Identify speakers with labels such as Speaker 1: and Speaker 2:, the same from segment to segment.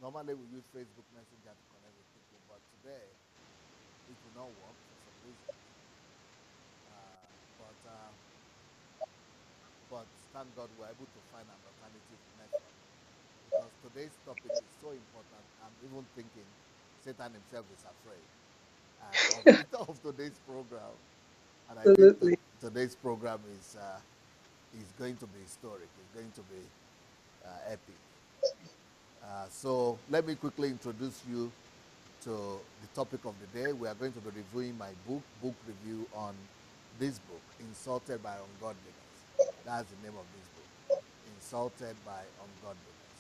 Speaker 1: Normally we use Facebook Messenger to connect with people, but today it will not work for some reason. Uh, but uh, but thank God we're able to find an alternative method because today's topic is so important. I'm even thinking Satan himself is afraid of today's program, and I think
Speaker 2: Absolutely.
Speaker 1: today's program is going to be historic. It's going to be epic. So let me quickly introduce you to the topic of the day. We are going to be reviewing my book review on this book, Insulted by Ungodliness. That's the name of this book, Insulted by Ungodliness.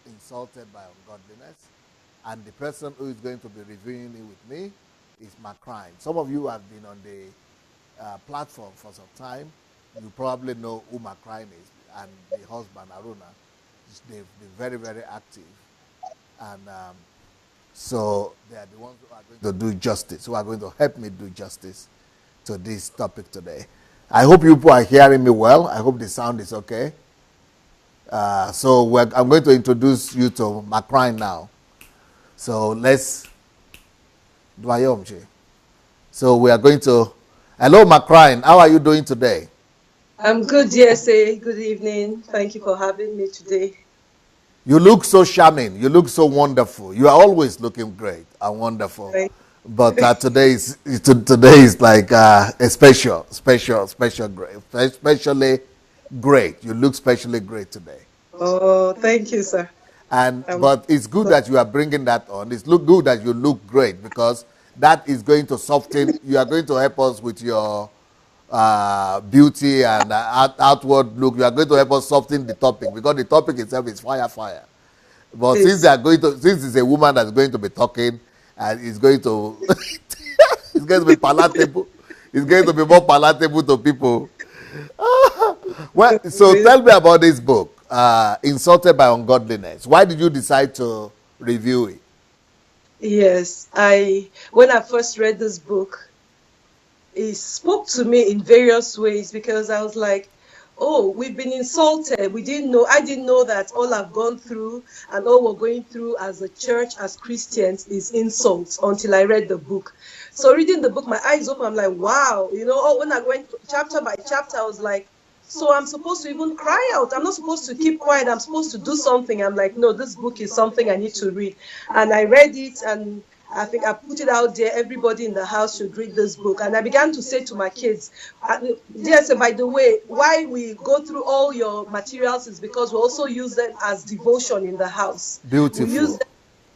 Speaker 1: Insulted by Ungodliness. And the person who is going to be reviewing it with me is Macrine. Some of you have been on the platform for some time. You probably know who Macrine is, and the husband, Aruna. They've been very, very active. And so they are the ones who are going to do justice, who are going to help me do justice to this topic today. I hope you people are hearing me well. I hope the sound is okay. I'm going to introduce you to Macrine now. So let's do Ayomche. So we are going to. Hello, Macrine. How are you doing today?
Speaker 2: I'm good, DSA. Good evening. Thank you for having me today.
Speaker 1: You look so charming. You look so wonderful. You are always looking great and wonderful.
Speaker 2: Thank
Speaker 1: But today is like a special great, especially great. You look specially great today.
Speaker 2: Oh, thank you, sir.
Speaker 1: And
Speaker 2: Um,
Speaker 1: but it's good that you are bringing that on. It's look good that you look great because that is going to soften. You are going to help us with your beauty and outward look. You are going to help us soften the topic because the topic itself is fire, fire. But since they
Speaker 2: please.
Speaker 1: are going to, since it's a woman that's going to be talking, and it's going to, it's going to be palatable. It's going to be more palatable to people. Well, so tell me about this book, Insulted by Ungodliness. Why did you decide to review it?
Speaker 2: Yes, when I first read this book, it spoke to me in various ways because I was like, oh, we've been insulted. We didn't know, I didn't know that all I've gone through and all we're going through as a church, as Christians, is insults until I read the book. So reading the book, my eyes open, I'm like, wow, when I went chapter by chapter, I was like, so I'm supposed to even cry out. I'm not supposed to keep quiet. I'm supposed to do something. I'm like, no, this book is something I need to read. And I read it, and I think I put it out there. Everybody in the house should read this book. And I began to say to my kids, yes, by the way, why we go through all your materials is because we also use them as devotion in the house. We use
Speaker 1: Beautiful.
Speaker 2: them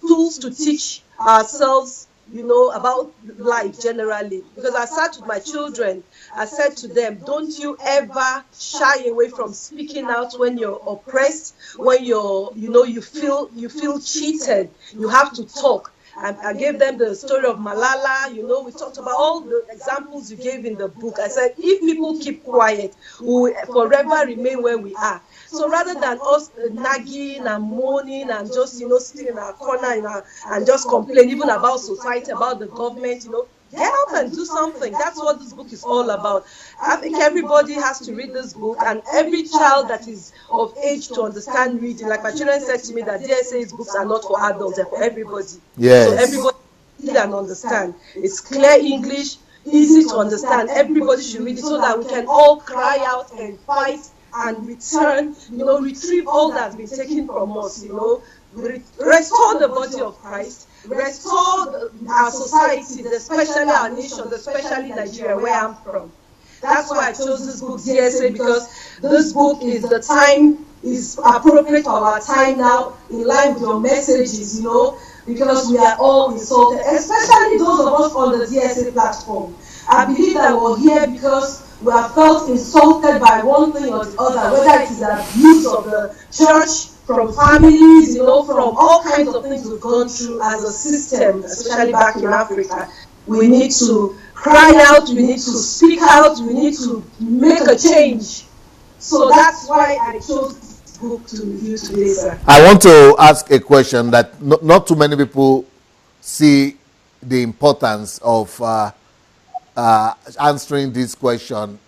Speaker 2: tools to teach ourselves, about life generally. Because I sat with my children, I said to them, don't you ever shy away from speaking out when you're oppressed, when you feel cheated. You have to talk. I gave them the story of Malala. We talked about all the examples you gave in the book. I said, if people keep quiet, we will forever remain where we are. So rather than us nagging and moaning and just, sitting in our corner and just complain even about society, about the government, get out and do something. That's what this book is all about. I think everybody has to read this book, and every child that is of age to understand reading. Like my children said to me that DSA's books are not for adults, they're for everybody. So
Speaker 1: Yes.
Speaker 2: everybody read and understand. It's clear English, easy to understand. Everybody should read it so that we can all cry out and fight and return, retrieve all that's been taken from us, restore the body of Christ, restore our societies, especially our nation, especially Nigeria, where I'm from. That's why I chose this book, DSA, because this book is appropriate for our time now, in line with your messages, because we are all insulted, especially those of us on the DSA platform. I believe that we're here because we have felt insulted by one thing or the other, whether it is the abuse of the church, from families, from all kinds of things we've gone through as a system, especially back in Africa. We need to cry out, we need to speak out, we need to make a change. So that's why I chose this book to review today, sir.
Speaker 1: I want to ask a question that not too many people see the importance of answering this question.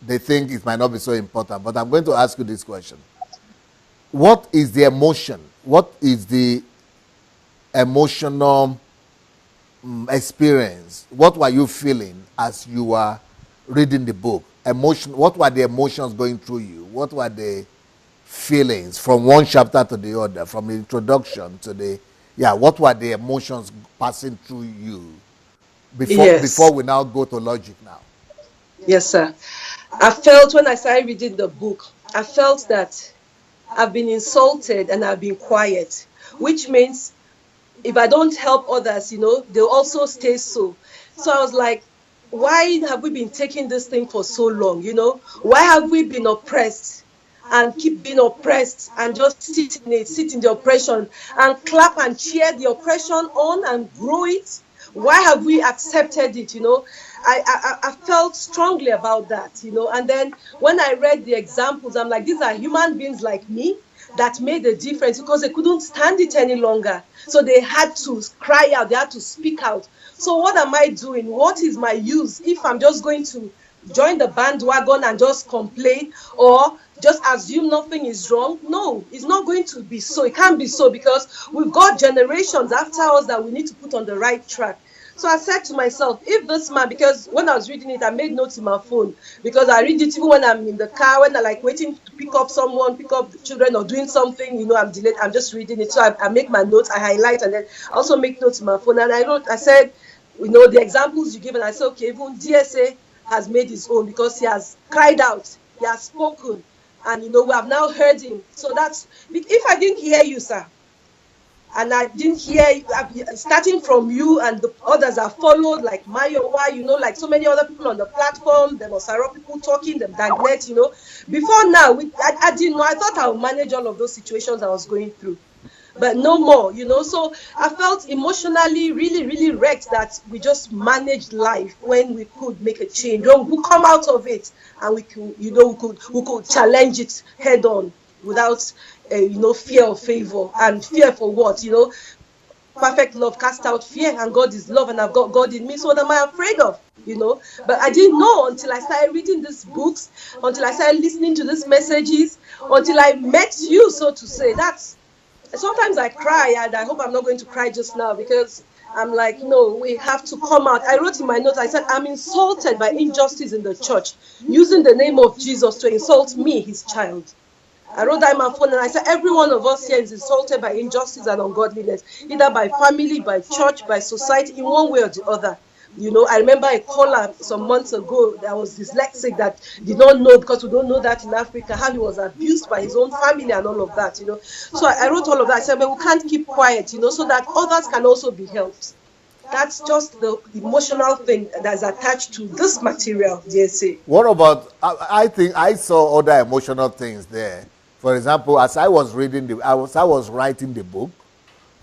Speaker 1: They think it might not be so important, but I'm going to ask you this question. what is the emotion? What is the emotional experience? What were you feeling as you were reading the book? Emotion. What were the emotions going through you? What were the feelings from one chapter to the other, from the introduction to the what were the emotions passing through you before
Speaker 2: Yes.
Speaker 1: we now go to logic now?
Speaker 2: Yes, sir. I felt when I started reading the book, I felt that I've been insulted and I've been quiet, which means if I don't help others, they'll also stay so. So I was like, why have we been taking this thing for so long? Why have we been oppressed and keep being oppressed and just sit in the oppression and clap and cheer the oppression on and grow it? Why have we accepted it? I felt strongly about that, and then when I read the examples, I'm like, these are human beings like me that made a difference because they couldn't stand it any longer. So they had to cry out, they had to speak out. So what am I doing? What is my use if I'm just going to join the bandwagon and just complain or just assume nothing is wrong? No, it's not going to be so. It can't be so because we've got generations after us that we need to put on the right track. So I said to myself, if this man, because when I was reading it, I made notes in my phone because I read it even when I'm in the car, when I'm like waiting to pick up someone, pick up the children or doing something, I'm delayed. I'm just reading it. So I make my notes, I highlight, and then I also make notes in my phone. And I said, the examples you give, and I said, okay, even DSA has made his own because he has cried out, he has spoken, and we have now heard him. So that's, if I didn't hear you, sir, and I didn't hear, starting from you and the others that followed, like Mayowa, like so many other people on the platform, there was several people talking, them Dagnet, Before now, I didn't know. I thought I would manage all of those situations I was going through. But no more, So I felt emotionally really, really wrecked that we just managed life when we could make a change. When we could come out of it and we could, we could challenge it head on without fear or favor. And fear for what? Perfect love cast out fear, and God is love, and I've got God in me. So what am I afraid of? But I didn't know until I started reading these books, until I started listening to these messages, until I met you, so to say. Sometimes I cry, and I hope I'm not going to cry just now because I'm like, no, we have to come out. I wrote in my notes, I said, I'm insulted by injustice in the church, using the name of Jesus to insult me, his child. I wrote that in my phone and I said, every one of us here is insulted by injustice and ungodliness, either by family, by church, by society, in one way or the other. I remember a caller some months ago that was dyslexic that did not know, because we don't know that in Africa, how he was abused by his own family and all of that, So I wrote all of that. I said, but we can't keep quiet, so that others can also be helped. That's just the emotional thing that's attached to this material, DSA.
Speaker 1: What about, I think I saw other emotional things there. For example, as I was reading I was writing the book,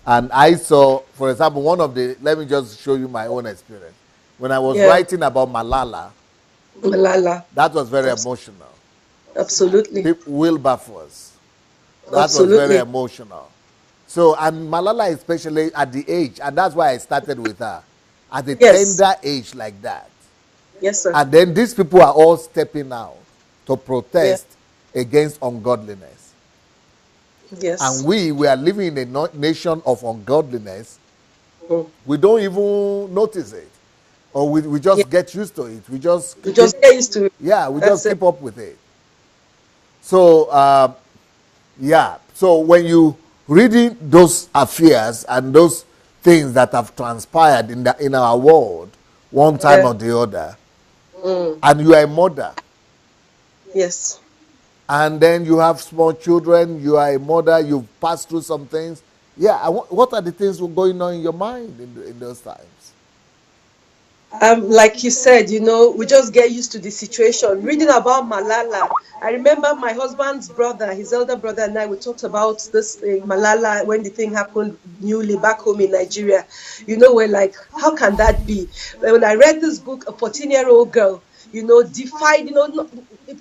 Speaker 1: and I saw, for example, let me just show you my own experience. When I was writing about Malala, that was very emotional.
Speaker 2: Absolutely.
Speaker 1: Wilberforce, that was very emotional. So, and Malala especially at the age, and that's why I started with her, at a tender age like that.
Speaker 2: Yes, sir.
Speaker 1: And then these people are all stepping out to protest against ungodliness.
Speaker 2: Yes.
Speaker 1: And we are living in a nation of ungodliness. We don't even notice it. Or we just get used to it. We just
Speaker 2: get used to it.
Speaker 1: Yeah, we just keep up with it. So, So when you reading those affairs and those things that have transpired in our world, one time or the other, and you are a mother.
Speaker 2: Yes.
Speaker 1: And then you have small children, you are a mother, you've passed through some things. Yeah, what are the things going on in your mind in those times?
Speaker 2: Like you said, we just get used to the situation. Reading about Malala, I remember my husband's brother, his elder brother, and I, we talked about this Malala when the thing happened newly back home in Nigeria. We're like, how can that be? When I read this book, a 14-year-old girl, defied,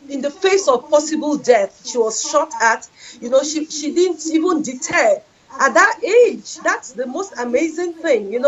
Speaker 2: in the face of possible death, she was shot at, she didn't even deter. At that age, that's the most amazing thing,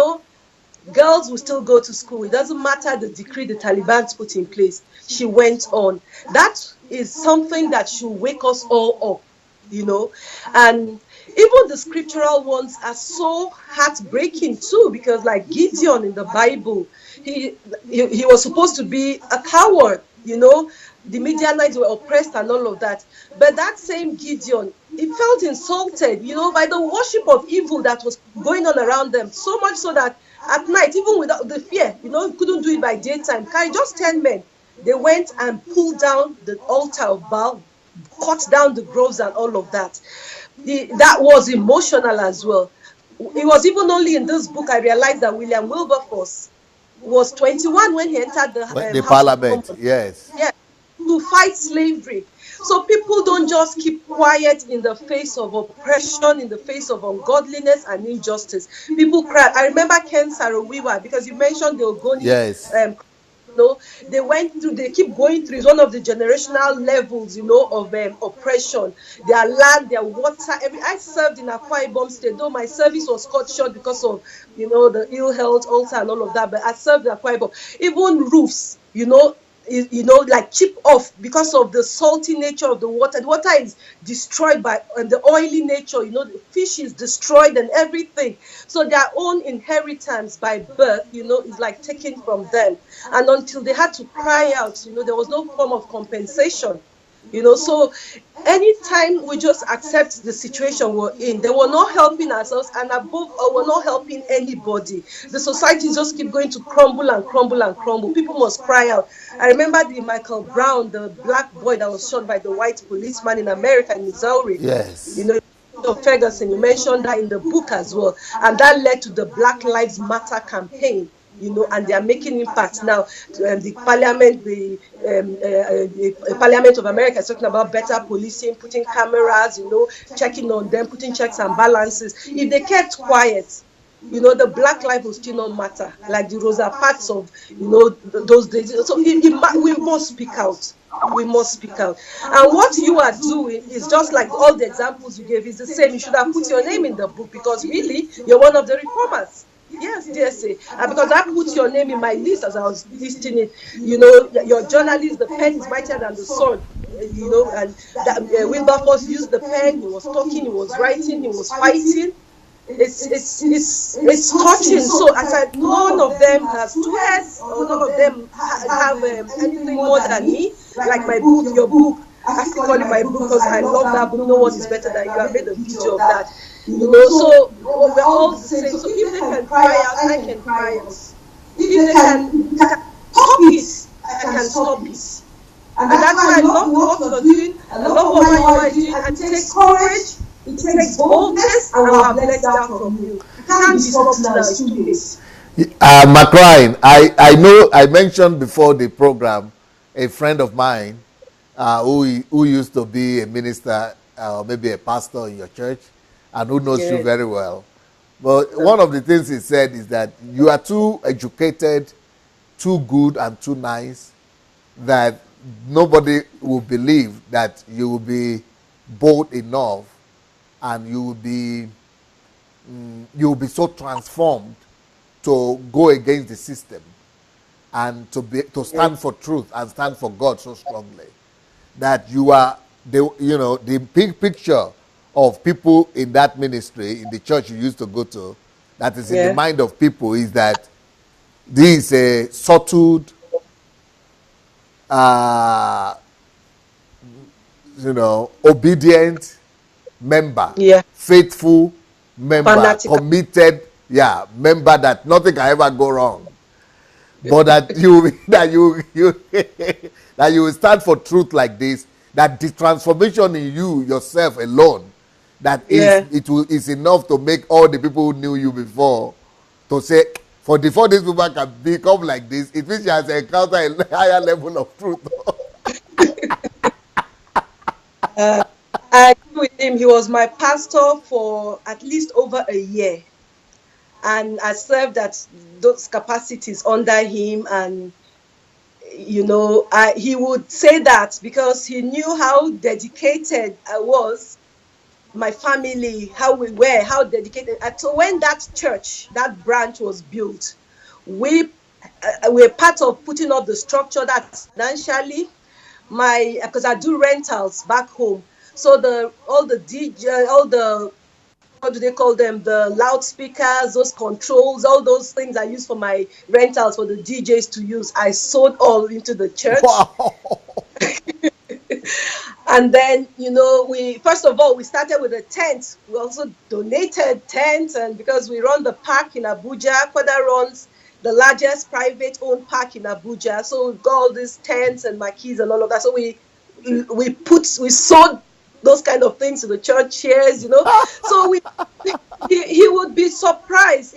Speaker 2: Girls will still go to school. It doesn't matter the decree the Taliban put in place. She went on. That is something that should wake us all up. you know. And even the scriptural ones are so heartbreaking too, because like Gideon in the Bible, he was supposed to be a coward, you know. The Midianites were oppressed and all of that. But that same Gideon, he felt insulted, you know, by the worship of evil that was going on around them. So much so that at night, even without the fear, you know, he couldn't do it by daytime. Carry just 10 men. They went and pulled down the altar of Baal, cut down the groves and all of that. That was emotional as well. It was even only in this book I realized that William Wilberforce was 21 when he entered the
Speaker 1: The
Speaker 2: House of
Speaker 1: parliament,
Speaker 2: Commons.
Speaker 1: yes.
Speaker 2: Yeah, to fight slavery. So people don't just keep quiet in the face of oppression, in the face of ungodliness and injustice. People cry. I remember Ken Saro-Wiwa, because you mentioned the Ogoni.
Speaker 1: Yes.
Speaker 2: They went through, they keep going through. It's one of the generational levels, you know, of oppression. Their land, their water. I served in Akwa Ibom State, though my service was cut short because of, you know, the ill health, ulcer, and all of that. But I served in Akwa Ibom. Even roofs, you know, like chip off because of the salty nature of the water. The water is destroyed by the oily nature, you know, the fish is destroyed and everything. So their own inheritance by birth, you know, is like taken from them. And until they had to cry out, you know, there was no form of compensation. You know, so anytime we just accept the situation we're in, they were not helping ourselves, and above all, we're not helping anybody. The society just keep going to crumble and crumble and crumble. People must cry out. I remember the Michael Brown, the black boy that was shot by the white policeman in America, in Missouri.
Speaker 1: Yes.
Speaker 2: You know, Ferguson, you mentioned that in the book as well. And that led to the Black Lives Matter campaign. You know, and they are making impact now. The Parliament, the Parliament of America is talking about better policing, putting cameras, you know, checking on them, putting checks and balances. If they kept quiet, you know, the black life will still not matter, like the Rosa Parks of, you know, those days. So we must speak out. We must speak out. And what you are doing is just like all the examples you gave is the same. You should have put your name in the book, because really, you're one of the reformers. Yes, DSA. And because I put your name in my list as I was listing it, you know, your journalist, the pen is mightier than the sword, you know, and that Wilberforce used the pen, he was talking, he was writing, he was fighting. It's touching. So I said, none of them has 2 heads, or none of them have anything more than me. Like my book, your book, I still call it my book because I love that book. No one is better than you. I made a video of that. You know, so we're all the same. So if they can cry out, I can cry out. If they can stop it, I can stop it. And that's why I love what you're doing. I love what you are doing. And it takes courage, it takes boldness, and we have let down from you. You can't be stopped now, it's too late.
Speaker 1: Macrine, I know I mentioned before the program a friend of mine who used to be a minister or maybe a pastor in your church, and who knows you very well. But one of the things he said is that you are too educated, too good, and too nice that nobody will believe that you will be bold enough and you will be so transformed to go against the system and to stand for truth and stand for God so strongly that you are the big picture of people in that ministry, in the church you used to go to, that is in the mind of people is that this is a subtle, obedient member, faithful member, fanatical, committed, member that nothing can ever go wrong. But that you will stand for truth like this, that the transformation in you yourself alone, that is enough to make all the people who knew you before to say, before these people can become like this, it means she has encountered a higher level of truth.
Speaker 2: I agree with him. He was my pastor for at least over a year. And I served at those capacities under him. And, he would say that because he knew how dedicated I was, my family, how we were, how dedicated. And so when that church, that branch was built, we were part of putting up the structure that financially, because I do rentals back home. So all the DJ, all the, what do they call them? The loudspeakers, those controls, all those things I use for my rentals for the DJs to use, I sold all into the church.
Speaker 1: Wow.
Speaker 2: And then, we first of all, we started with a tent. We also donated tents, and because we run the park in Abuja, Kwada runs the largest private owned park in Abuja. So we've got all these tents and marquees and all of that. So we sold those kind of things to the church chairs, So he would be surprised,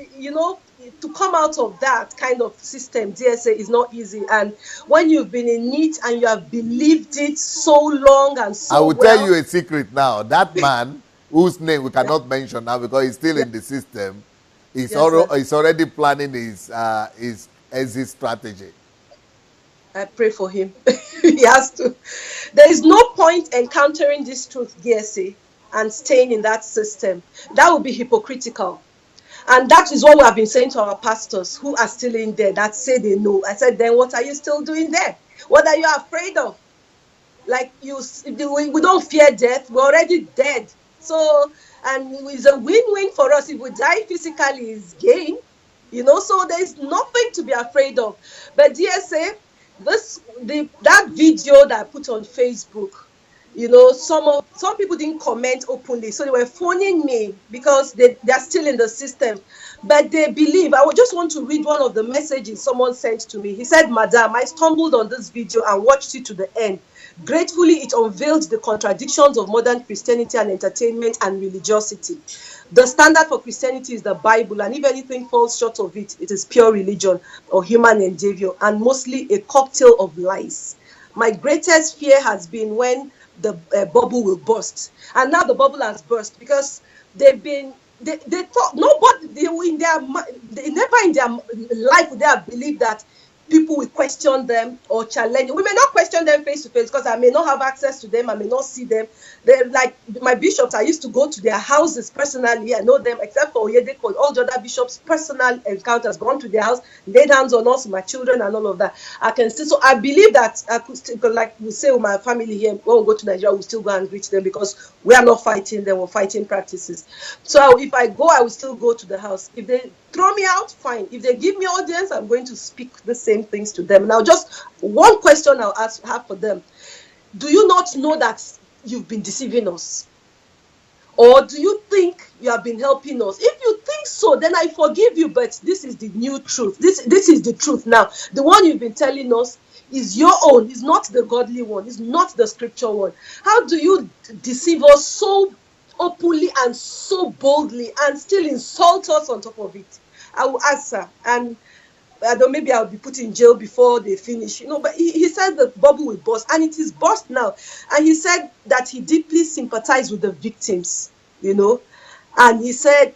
Speaker 2: to come out of that kind of system. DSA is not easy, and when you've been in it and you have believed it so long and so
Speaker 1: I will
Speaker 2: well,
Speaker 1: tell you a secret now. That man, whose name we cannot mention now because he's still in the system, he's already planning his exit strategy.
Speaker 2: I pray for him. He has to. There is no point encountering this truth, DSA, and staying in that system. That would be hypocritical. And that is what we have been saying to our pastors who are still in there, that say they know. I said, then what are you still doing there? What are you afraid of? Like, we don't fear death. We're already dead. So, and it's a win-win for us. If we die physically, is gain. So there's nothing to be afraid of. But DSA, that video that I put on Facebook, some people didn't comment openly, so they were phoning me because they're still in the system, but they believe. I would just want to read one of the messages someone sent to me. He said, "Madam, I stumbled on this video and watched it to the end. Gratefully, it unveiled the contradictions of modern Christianity and entertainment and religiosity. The standard for Christianity is the Bible, and if anything falls short of it, it is pure religion or human endeavor, and mostly a cocktail of lies. My greatest fear has been when the bubble will burst." And now the bubble has burst because they thought nobody, never in their life would they have believed that people will question them or challenge. We may not question them face to face because I may not have access to them. I may not see them. They're like my bishops. I used to go to their houses personally. I know them, except for Oyedeko. All the other bishops' personal encounters, gone to their house, laid hands on us, my children, and all of that. I can still. So I believe that I could still, like we say with my family here, when we go to Nigeria, we'll still go and greet them because we are not fighting them. We're fighting practices. So if I go, I will still go to the house. If they throw me out, fine. If they give me audience, I'm going to speak the same things to them. Now, just one question I'll have for them. Do you not know that you've been deceiving us? Or do you think you have been helping us? If you think so, then I forgive you, but this is the new truth. This is the truth now. The one you've been telling us is your own. It's not the godly one. It's not the scripture one. How do you deceive us so openly and so boldly and still insult us on top of it? I will answer, and I don't, maybe I'll be put in jail before they finish, but he said the bubble will burst, and it is burst now. And he said that he deeply sympathized with the victims, and he said,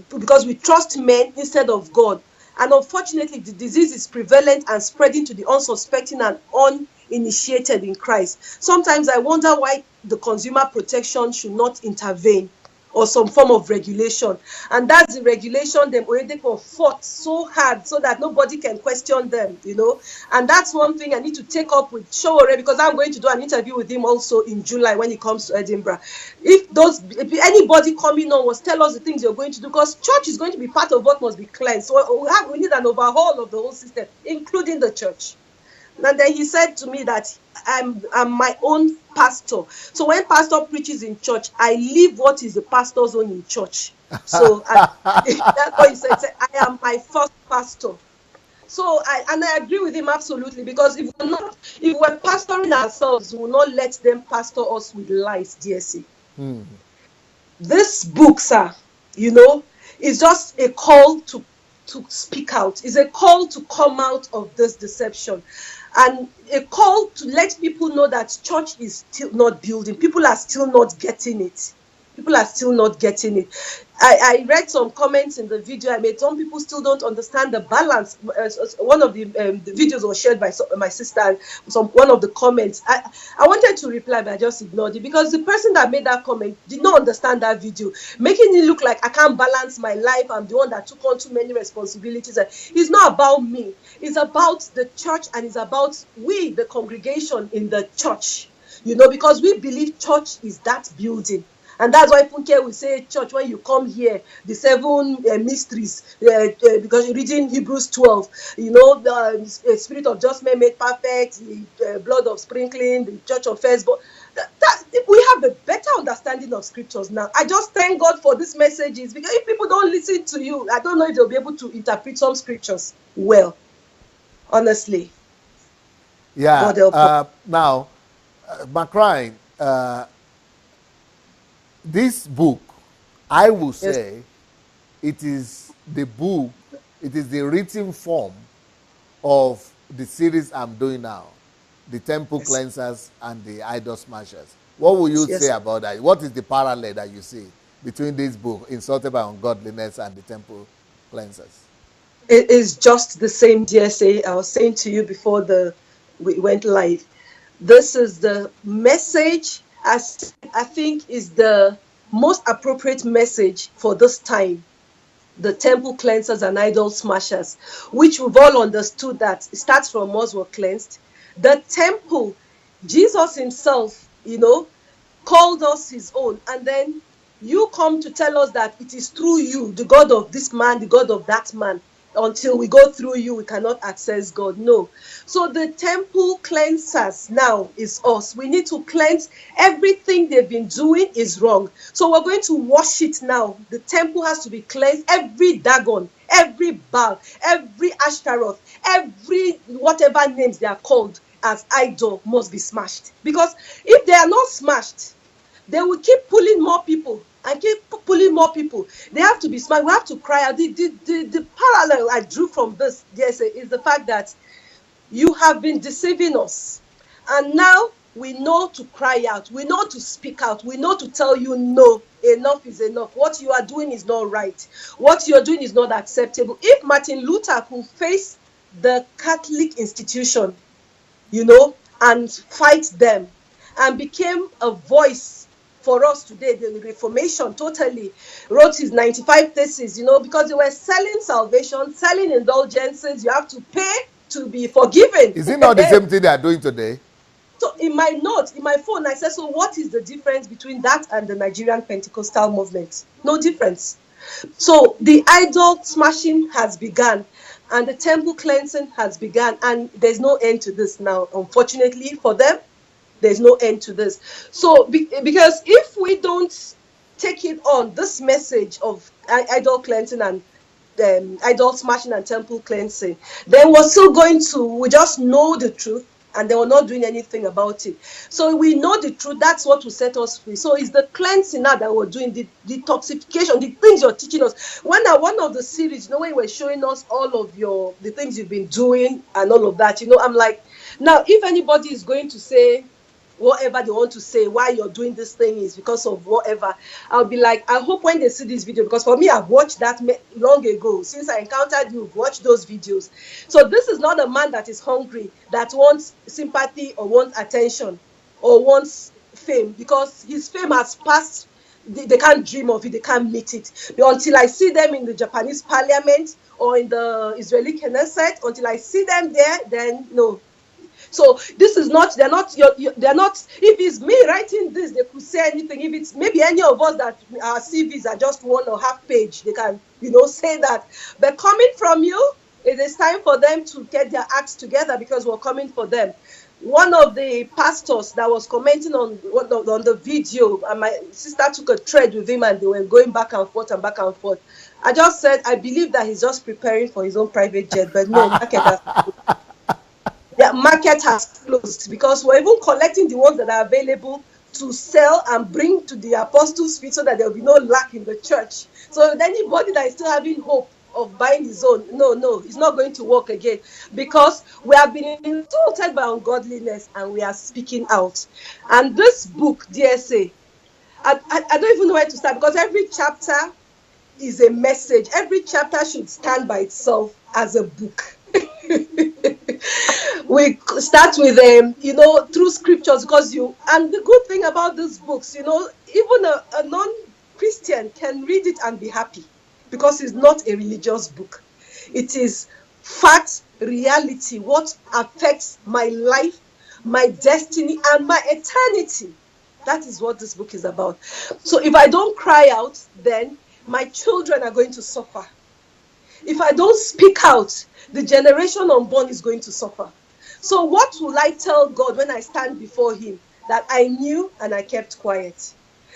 Speaker 2: because we trust men instead of God. And unfortunately, the disease is prevalent and spreading to the unsuspecting and uninitiated in Christ. Sometimes I wonder why the consumer protection should not intervene or some form of regulation. And that's the regulation them already fought so hard so that nobody can question them, And that's one thing I need to take up with Showore, because I'm going to do an interview with him also in July when he comes to Edinburgh. If anybody coming on was tell us the things you're going to do, because church is going to be part of what must be cleansed. So we need an overhaul of the whole system, including the church. And then he said to me that I'm my own pastor. So when pastor preaches in church, I live what is the pastor's own in church. So that's what he said. I am my first pastor. So I agree with him absolutely, because if we're pastoring ourselves, we will not let them pastor us with lies, DSC. This book, sir, is just a call to speak out. It's a call to come out of this deception. And a call to let people know that church is still not building. People are still not getting it. I read some comments in the video I made. Some people still don't understand the balance. One of the videos was shared by my sister, and one of the comments. I wanted to reply, but I just ignored it, because the person that made that comment did not understand that video, making it look like I can't balance my life. I'm the one that took on too many responsibilities. It's not about me. It's about the church, and it's about we, the congregation in the church. because we believe church is that building. And that's why Funke will say church when you come here, the 7 mysteries, because you're reading Hebrews 12, the spirit of just men made perfect, the blood of sprinkling, the church of first. But we have a better understanding of scriptures now. I just thank God for these messages, because if people don't listen to you, I don't know if they'll be able to interpret some scriptures well, honestly.
Speaker 1: Yeah. Now, Macrine, this book, I will say, it is the book, it is the written form of the series I'm doing now, the temple cleansers and the idol smashers. What will you say about that? What is the parallel that you see between this book, Insulted by Ungodliness, and the temple cleansers?
Speaker 2: It is just the same, DSA. I was saying to you before we went live. This is the message, as I think is the most appropriate message for this time. The temple cleansers and idol smashers, which we've all understood that it starts from us were cleansed. The temple, Jesus himself, called us his own. And then you come to tell us that it is through you, the God of this man, the God of that man. Until we go through you, we cannot access God. No. So the temple cleansers now is us. We need to cleanse. Everything they've been doing is wrong. So we're going to wash it now. The temple has to be cleansed. Every Dagon, every Baal, every Ashtaroth, every whatever names they are called as idol must be smashed. Because if they are not smashed, they will keep pulling more people and keep pulling more people. They have to be smart. We have to cry out. The parallel I drew from this, is the fact that you have been deceiving us. And now we know to cry out. We know to speak out. We know to tell you, no, enough is enough. What you are doing is not right. What you are doing is not acceptable. If Martin Luther could face the Catholic institution, and fight them, and became a voice for us today, the Reformation totally wrote his 95 theses, because they were selling salvation, selling indulgences. You have to pay to be forgiven.
Speaker 1: Is it not the same thing they are doing today?
Speaker 2: So in my notes, in my phone, I said, so what is the difference between that and the Nigerian Pentecostal movement? No difference. So the idol smashing has begun, and the temple cleansing has begun, and there's no end to this now, unfortunately for them. There's no end to this. So, because if we don't take it on, this message of idol cleansing and idol smashing and temple cleansing, then we just know the truth, and they were not doing anything about it. So we know the truth. That's what will set us free. So it's the cleansing now that we're doing, the detoxification, the things you're teaching us. One of the series, when you were showing us all of the things you've been doing and all of that, I'm like, now if anybody is going to say whatever they want to say, why you're doing this thing is because of whatever, I'll be like, I hope when they see this video, because for me, I've watched that long ago. Since I encountered you, watch those videos. So this is not a man that is hungry, that wants sympathy or wants attention or wants fame, because his fame has passed. They can't dream of it, they can't meet it. But until I see them in the Japanese parliament or in the Israeli Knesset, until I see them there, then no. So this is not, they're not, if it's me writing this, they could say anything. If it's maybe any of us that our CVs are just 1 or half page, they can, say that. But coming from you, it is time for them to get their acts together, because we're coming for them. One of the pastors that was commenting on the video, and my sister took a thread with him, and they were going back and forth and back and forth. I just said, I believe that he's just preparing for his own private jet, but no, the market has closed, because we're even collecting the ones that are available to sell and bring to the apostles' feet, so that there will be no lack in the church. So anybody that is still having hope of buying his own, no, it's not going to work again, because we have been insulted by ungodliness and we are speaking out. And this book, DSA, I don't even know where to start, because every chapter is a message. Every chapter should stand by itself as a book. We start with through scriptures, because and the good thing about these books, even a non-Christian can read it and be happy, because it's not a religious book. It is fact, reality, what affects my life, my destiny, and my eternity. That is what this book is about. So if I don't cry out, then my children are going to suffer. If I don't speak out, the generation unborn is going to suffer. So what will I tell God when I stand before him? That I knew and I kept quiet.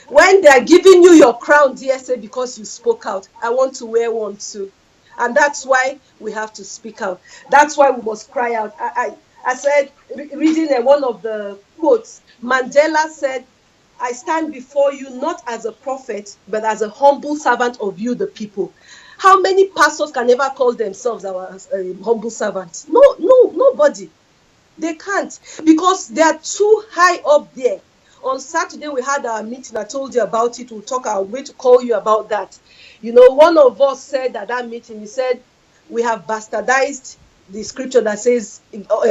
Speaker 2: When they are giving you your crown, DSA, because you spoke out, I want to wear one too. And that's why we have to speak out. That's why we must cry out. I said, reading one of the quotes, Mandela said, I stand before you not as a prophet, but as a humble servant of you, the people. How many pastors can ever call themselves our humble servants? No, nobody. They can't, because they are too high up there. On Saturday, we had our meeting. I told you about it. We'll talk. I'm going to call you about that. You know, one of us said at that meeting, he said, we have bastardized the scripture that says,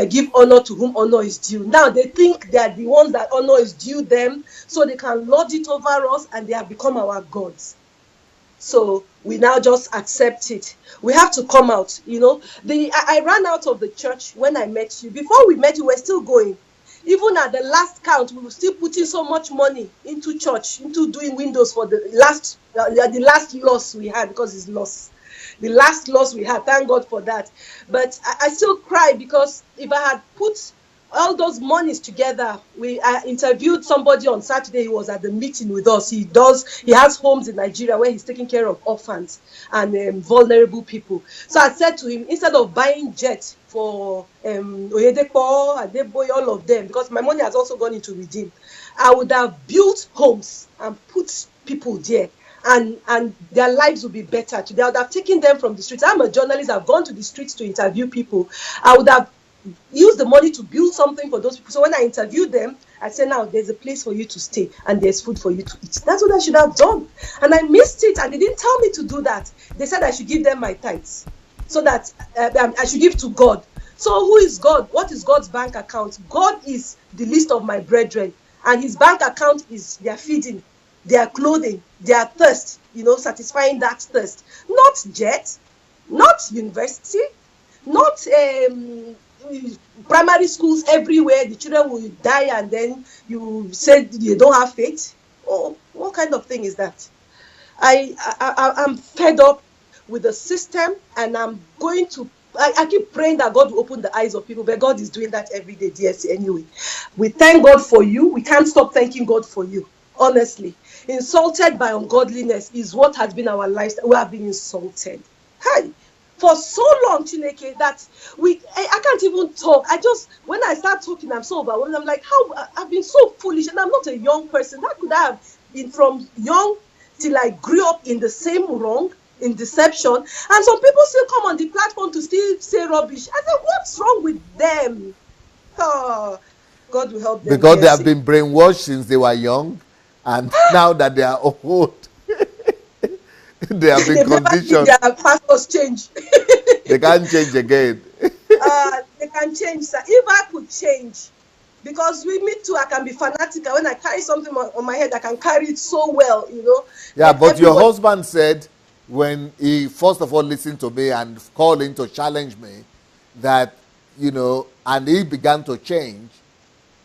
Speaker 2: give honor to whom honor is due. Now they think they are the ones that honor is due them, so they can lord it over us, and they have become our gods. So we now just accept it. We have to come out. You know, I ran out of the church when I met you. Before we met you, we're still going. Even at the last count, we were still putting so much money into church, into doing windows for the last loss we had, because it's loss. The last loss we had, thank God for that. But I still cry, because if I had put all those monies together, I interviewed somebody on Saturday. He was at the meeting with us. He has homes in Nigeria where he's taking care of orphans and vulnerable people. So I said to him, instead of buying jet for Oyedepo, Adeboye, all of them, because my money has also gone into Redeem, I would have built homes and put people there. And their lives would be better today. I would have taken them from the streets. I'm a journalist. I've gone to the streets to interview people. I would have used the money to build something for those people. So when I interviewed them, I said, now there's a place for you to stay and there's food for you to eat. That's what I should have done. And I missed it, and they didn't tell me to do that. They said I should give them my tithes, so that I should give to God. So who is God? What is God's bank account? God is the least of my brethren, and his bank account is their feeding, their clothing, their thirst, satisfying that thirst. Not jet, not university, not primary schools everywhere. The children will die, and then you said you don't have faith. Oh, what kind of thing is that? I'm fed up with the system, and I'm going to. I keep praying that God will open the eyes of people, but God is doing that every day, DSC. Anyway, we thank God for you. We can't stop thanking God for you. Honestly, insulted by ungodliness is what has been our lifestyle. We have been insulted. Hi. For so long, Chineke, that I can't even talk. When I start talking, I'm so overwhelmed. I'm like, how I've been so foolish, and I'm not a young person. How could I have been from young till I grew up in the same wrong, in deception? And some people still come on the platform to still say rubbish. I said, what's wrong with them? Oh, God will help them.
Speaker 1: Because they have been brainwashed since they were young, and now that they are old, they have been conditioned.
Speaker 2: Their pastors change.
Speaker 1: They can't change again.
Speaker 2: They can change, sir. If I could change, because with me too, I can be fanatical. When I carry something on my head, I can carry it so well,
Speaker 1: Yeah, but your husband said, when he first of all listened to me and called in to challenge me, that, and he began to change,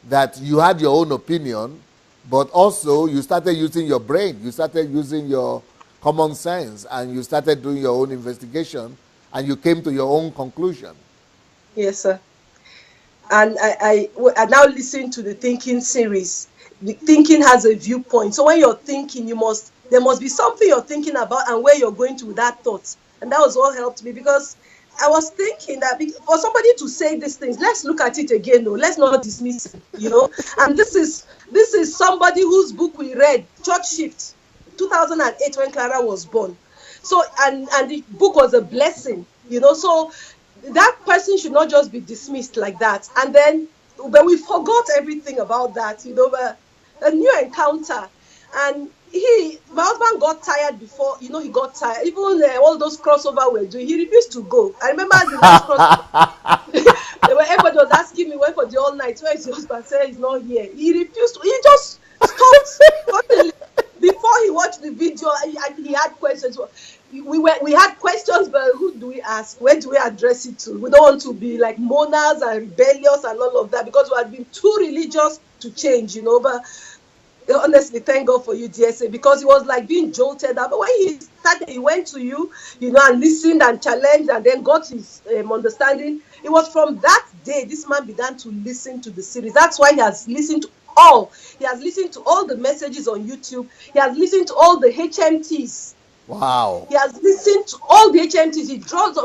Speaker 1: that you had your own opinion, but also you started using your brain. You started using your common sense, and you started doing your own investigation, and you came to your own conclusion.
Speaker 2: Yes, sir. And I now listen to the thinking series. The thinking has a viewpoint. So when you're thinking, there must be something you're thinking about and where you're going to with that thought. And that was what helped me, because I was thinking that for somebody to say these things, let's look at it again. No, let's not dismiss it, And this is somebody whose book we read, Church Shift, 2008, when Clara was born. So and the book was a blessing, so that person should not just be dismissed like that. And then, but we forgot everything about that, a new encounter. And my husband got tired before, he got tired. Even all those crossover we're doing, he refused to go. I remember the last crossover, everybody was asking me, where for the all night? Where is your husband? I said he's not here. He refused to. He just stopped. Before he watched watched the video and he had questions. We had questions, but who do we ask? Where do we address it to? We don't want to be like mourners and rebellious and all of that, because we have been too religious to change, But honestly, thank God for you, DSA, because he was like being jolted up. But when he started, he went to you, and listened and challenged, and then got his understanding. It was from that day this man began to listen to the series. That's why he has listened to all. He has listened to all the messages on YouTube. He has listened to all the HMTs.
Speaker 1: Wow.
Speaker 2: He has listened to all the HMTs. He draws.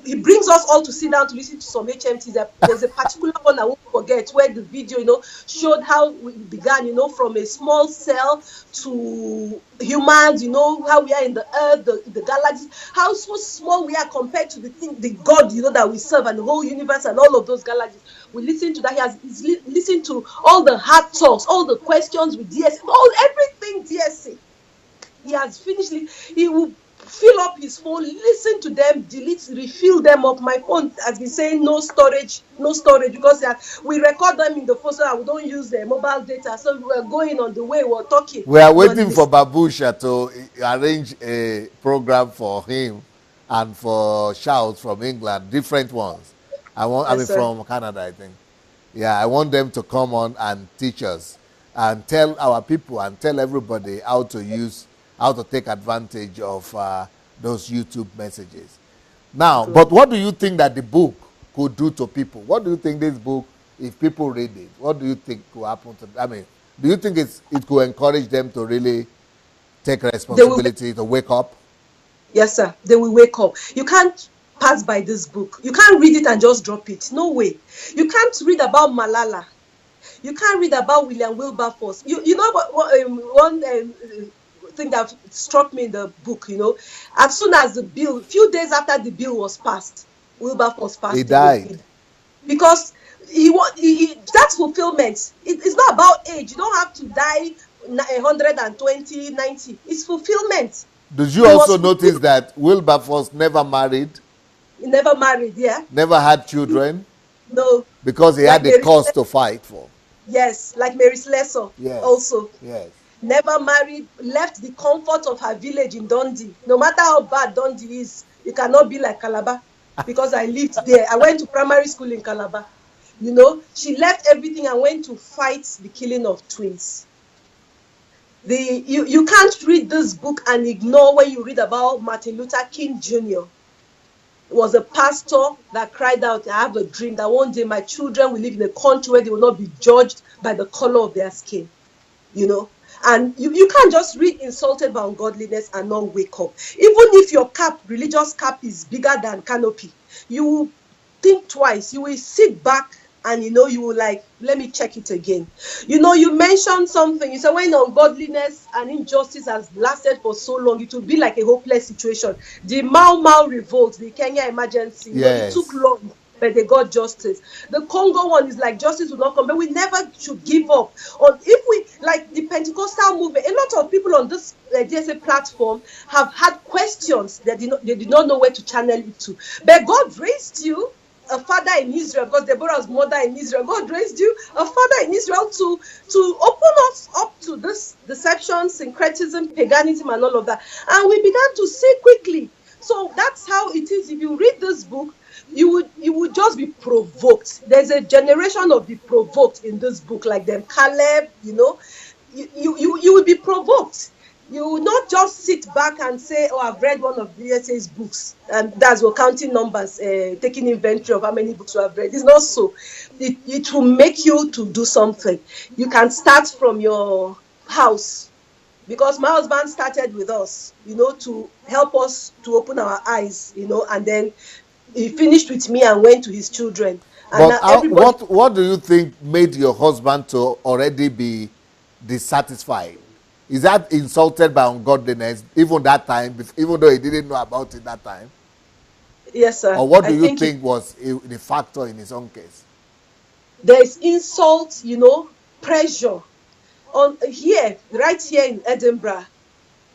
Speaker 2: He brings us all to sit down to listen to some HMTs. There's a particular one I won't forget, where the video, showed how we began, from a small cell to humans. How we are in the earth, the galaxies, how so small we are compared to the God, that we serve, and the whole universe and all of those galaxies. We listen to that. He's listened to all the hard talks, all the questions with DSA, everything DSA. He has finished. He will fill up his phone, listen to them, delete, refill them up. My phone has been saying no storage, because we record them in the phone so that we don't use the mobile data. So we were going on the way, we're talking.
Speaker 1: We are waiting for Babusha to arrange a program for him and for Shouts from England, different ones. From Canada, I think. Yeah, I want them to come on and teach us and tell our people and tell everybody how to take advantage of those YouTube messages. Now, but what do you think that the book could do to people? What do you think this book, if people read it, what do you think could happen to them? Do you think it could encourage them to really take responsibility, to wake up?
Speaker 2: Yes, sir. They will wake up. You can't pass by this book. You can't read it and just drop it. No way. You can't read about Malala. You can't read about William Wilberforce. You know one thing that struck me in the book, as soon as a few days after the bill was passed, Wilberforce passed.
Speaker 1: He died.
Speaker 2: Because that's fulfillment. It's not about age. You don't have to die 120, 90. It's fulfillment.
Speaker 1: Did you also notice that Wilberforce never married?
Speaker 2: He never married, yeah.
Speaker 1: Never had children?
Speaker 2: No.
Speaker 1: Because he had a cause to fight for.
Speaker 2: Yes, like Mary Slessor.
Speaker 1: Yes.
Speaker 2: Also.
Speaker 1: Yes.
Speaker 2: Never married, left the comfort of her village in Dundee. No matter how bad Dundee is, you cannot be like Calabar, because I lived there. I went to primary school in Calabar. She left everything and went to fight the killing of twins. You can't read this book and ignore when you read about Martin Luther King Jr. He was a pastor that cried out, I have a dream that one day my children will live in a country where they will not be judged by the color of their skin. And you can't just read Insulted by Ungodliness and not wake up. Even if your religious cap is bigger than canopy, you will think twice. You will sit back and, you will let me check it again. You mentioned something. You said when ungodliness and injustice has lasted for so long, it will be like a hopeless situation. The Mau Mau revolt, the Kenya emergency,
Speaker 1: yes.
Speaker 2: It took long, but they got justice. The Congo one is like justice will not come, but we never should give up. If we, like the Pentecostal movement, a lot of people on this DSA platform have had questions that they did not know where to channel it to. But God raised you a father in Israel, because Deborah's mother in Israel. God raised you a father in Israel to open us up to this deception, syncretism, paganism, and all of that. And we began to see quickly. So that's how it is. If you read this book, you would just be provoked. There's a generation of the provoked in this book, like them Caleb, you will be provoked. You will not just sit back and say, oh, I've read one of DSA's books. And that's what counting numbers, taking inventory of how many books you have read. It's not so. It will make you to do something. You can start from your house. Because my husband started with us, to help us to open our eyes, and then he finished with me and went to his children. And
Speaker 1: but what do you think made your husband to already be dissatisfied? Is that Insulted by Ungodliness, even that time, even though he didn't know about it that time?
Speaker 2: Yes, sir.
Speaker 1: Or what do you think was the factor in his own case?
Speaker 2: There's insult, pressure. Right here in Edinburgh.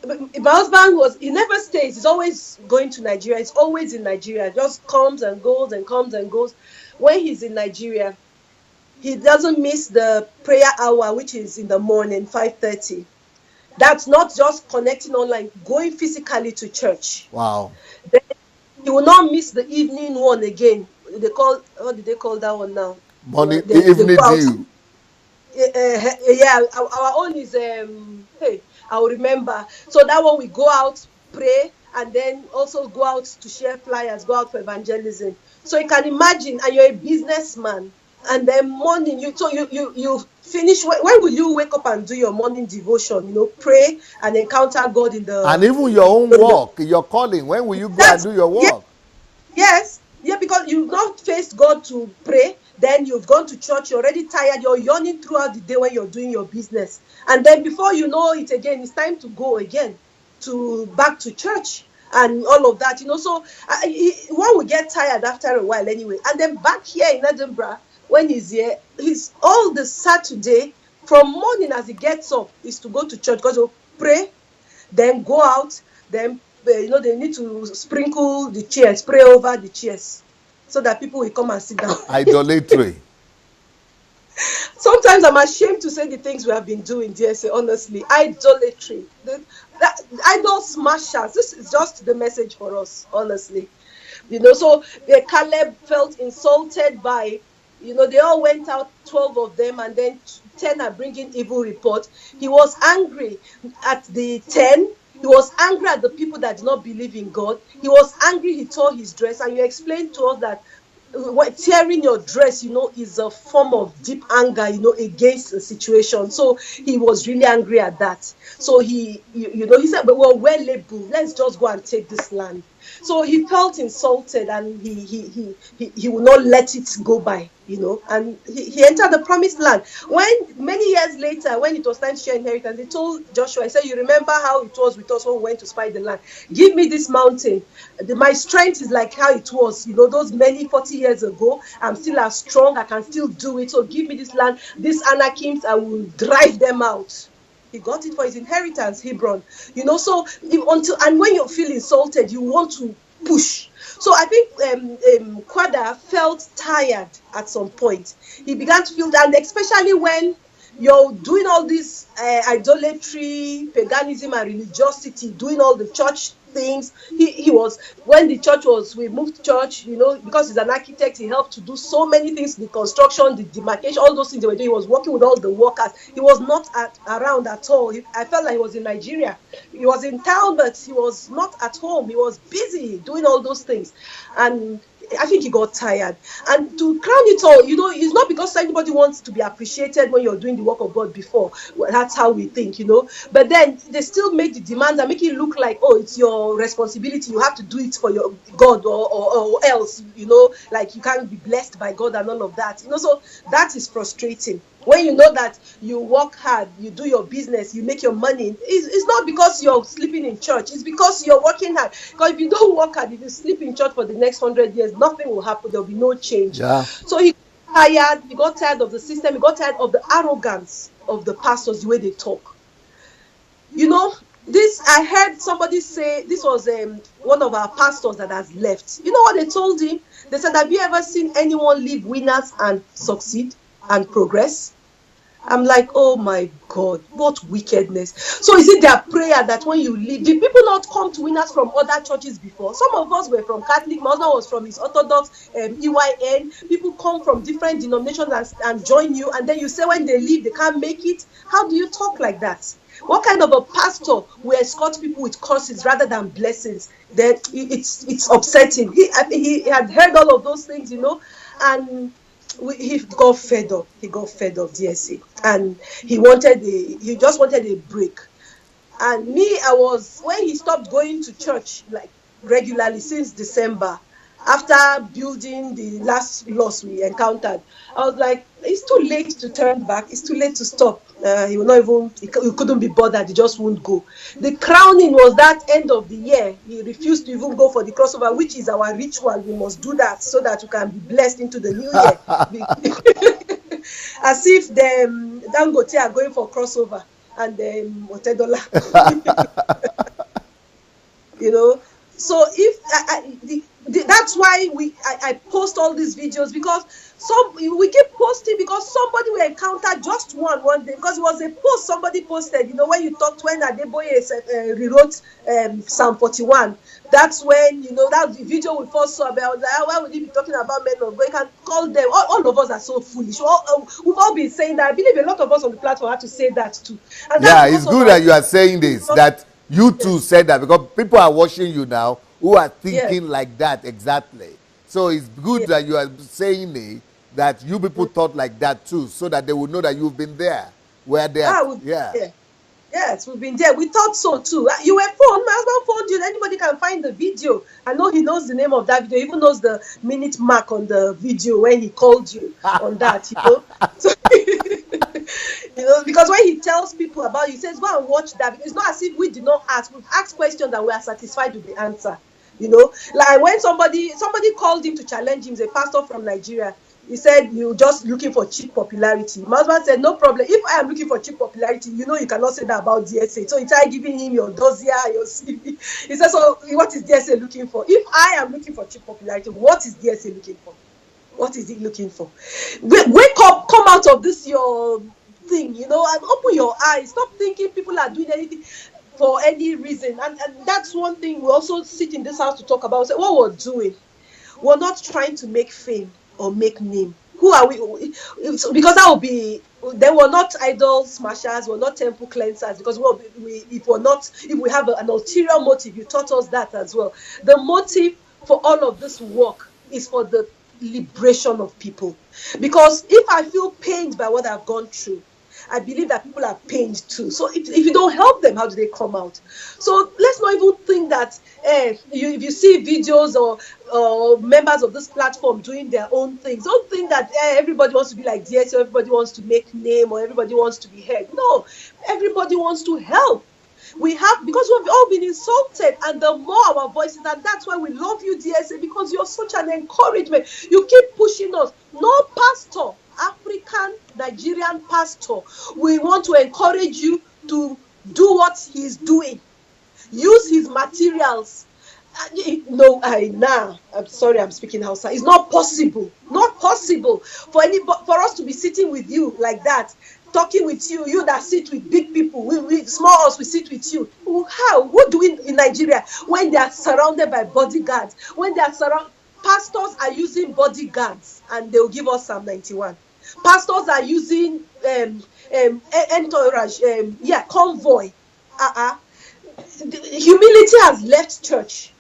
Speaker 2: My husband he never stays. He's always going to Nigeria. He's always in Nigeria. Just comes and goes and comes and goes. When he's in Nigeria, he doesn't miss the prayer hour, which is in the morning, 5:30. That's not just connecting online, going physically to church.
Speaker 1: Wow.
Speaker 2: Then he will not miss the evening one again. They call, what did they call that one now?
Speaker 1: Morning,
Speaker 2: They
Speaker 1: evening
Speaker 2: go out.
Speaker 1: dew.
Speaker 2: Yeah, our own is hey, I'll remember. So that one we go out, pray, and then also go out to share flyers, go out for evangelism. So you can imagine, and you're a businessman, and then morning you finish. When will you wake up and do your morning devotion? Pray and encounter God in
Speaker 1: And
Speaker 2: the
Speaker 1: even your own
Speaker 2: in the
Speaker 1: work, your calling, when will you go and
Speaker 2: that's
Speaker 1: do your
Speaker 2: yeah.
Speaker 1: work?
Speaker 2: Yes, yeah, because you've not faced God to pray, then you've gone to church, you're already tired, you're yawning throughout the day when you're doing your business. And then before you know it again, it's time to go again to back to church and all of that. So one will get tired after a while anyway. And then back here in Edinburgh, when he's here, he's all the Saturday from morning as he gets up is to go to church because he'll pray, then go out, then they need to sprinkle the chairs, pray over the chairs, so that people will come and sit down.
Speaker 1: Idolatry.
Speaker 2: Sometimes I'm ashamed to say the things we have been doing, DSA, honestly. Idolatry. Idol smashers. This is just the message for us, honestly. So Caleb felt insulted by, they all went out, 12 of them, and then 10 are bringing evil report. He was angry at the 10. He was angry at the people that did not believe in God. He was angry, he tore his dress, and you explained to us that tearing your dress, is a form of deep anger, against the situation. So he was really angry at that. So he said, but we're well labeled. Let's just go and take this land. So he felt insulted, and he will not let it go by, and he entered the promised land. When many years later, when it was time to share inheritance, they told Joshua, I said, you remember how it was with us when we went to spy the land? Give me this mountain. My strength is like how it was, those many 40 years ago. I'm still as strong. I can still do it. So give me this land. These Anakims, I will drive them out. He got it for his inheritance, Hebron. So and when you feel insulted, you want to push. So I think Kwada felt tired at some point. He began to feel that, and especially when you're doing all this idolatry, paganism, and religiosity, doing all the church things. He was, when the church we moved church, because he's an architect, he helped to do so many things, the construction, the demarcation, all those things they were doing. He was working with all the workers. He was not around at all. I felt like he was in Nigeria. He was in town, but he was not at home. He was busy doing all those things. And I think he got tired. And to crown it all, it's not because anybody wants to be appreciated when you're doing the work of God before. Well, that's how we think, But then they still make the demands and make it look like, oh, it's your responsibility. You have to do it for your God or else, like you can't be blessed by God and all of that. So that is frustrating. When you know that you work hard, you do your business, you make your money, it's not because you're sleeping in church. It's because you're working hard. Because if you don't work hard, if you sleep in church for the next 100 years, nothing will happen. There'll be no change.
Speaker 1: Yeah.
Speaker 2: So he got tired of the system. He got tired of the arrogance of the pastors, the way they talk. I heard somebody say, this was one of our pastors that has left. You know what they told him? They said, have you ever seen anyone leave winners and succeed and progress? I'm like, oh my God, what wickedness. So is it their prayer that when you leave, did people not come to winners from other churches before? Some of us were from Catholic, my husband was from his Orthodox, EYN. People come from different denominations and join you, and then you say when they leave, they can't make it. How do you talk like that? What kind of a pastor will escort people with curses rather than blessings? Then it's upsetting. He had heard all of those things, and he got fed up. He got fed up, DSA, and he just wanted a break. And me, when he stopped going to church like regularly since December, after building the last loss we encountered, I was like, it's too late to turn back. It's too late to stop. He will not even, he couldn't be bothered. He just won't go. The crowning was that end of the year. He refused to even go for the crossover, which is our ritual. We must do that so that we can be blessed into the new year. As if the Dangote are going for crossover and Otedola. So if the that's why I post all these videos, because we keep posting because somebody will encounter just one day, because it was a post somebody posted, when you talked, when Adeboye rewrote Psalm 41. That's when, that video we first saw about, why would he be talking about men of God? You can call them, all of us are so foolish. We've all been saying that. I believe a lot of us on the platform have to say that too. And
Speaker 1: Yeah,
Speaker 2: that's
Speaker 1: it's
Speaker 2: because
Speaker 1: good
Speaker 2: of
Speaker 1: that you are saying this, that you too said that, because people are watching you now who are
Speaker 2: yes,
Speaker 1: thinking like that exactly. So it's good
Speaker 2: yes,
Speaker 1: that you are saying it, that you people thought like that too, so that they will know that you've been there, where they are.
Speaker 2: we've been
Speaker 1: Yeah.
Speaker 2: there. Yes, we've been there. We thought so too. You were phoned. My husband phoned you. Anybody can find the video. I know he knows the name of that video. He even knows the minute mark on the video when he called you on that. So, because when he tells people about it, he says, "Go and watch that." It's not as if we did not ask. We've asked questions and we are satisfied with the answer. Like when somebody called him to challenge him, he's a pastor from Nigeria. He said, "You're just looking for cheap popularity." My husband said, "No problem. If I am looking for cheap popularity, you cannot say that about DSA." So he started giving him your dossier, your CV. He said, "So what is DSA looking for? If I am looking for cheap popularity, what is DSA looking for? What is it looking for? Wake up, come out of this your thing, and open your eyes. Stop thinking people are doing anything for any reason." And that's one thing we also sit in this house to talk about. So what we're doing, we're not trying to make fame or make name. Who are we? Because that will be, they were not idol smashers, we're not temple cleansers, because if we have an ulterior motive, you taught us that as well. The motive for all of this work is for the liberation of people. Because if I feel pained by what I've gone through, I believe that people are pained too. So if you don't help them, how do they come out? So let's not even think that if you see videos or members of this platform doing their own things, don't think that everybody wants to be like DS, or everybody wants to make name, or everybody wants to be heard. No, everybody wants to help. Because we've all been insulted, and the more our voices, and that's why we love you, DSA, because you're such an encouragement. You keep pushing us. No pastor, African Nigerian pastor, we want to encourage you to do what he's doing. Use his materials. I'm sorry, I'm speaking Hausa. It's not possible for us to be sitting with you like that, talking with you that sit with big people. We small us, we sit with you. How? What do we in Nigeria when they are surrounded by bodyguards? When they are surrounded, pastors are using bodyguards, and they'll give us Psalm 91. Pastors are using entourage, convoy. Humility has left church.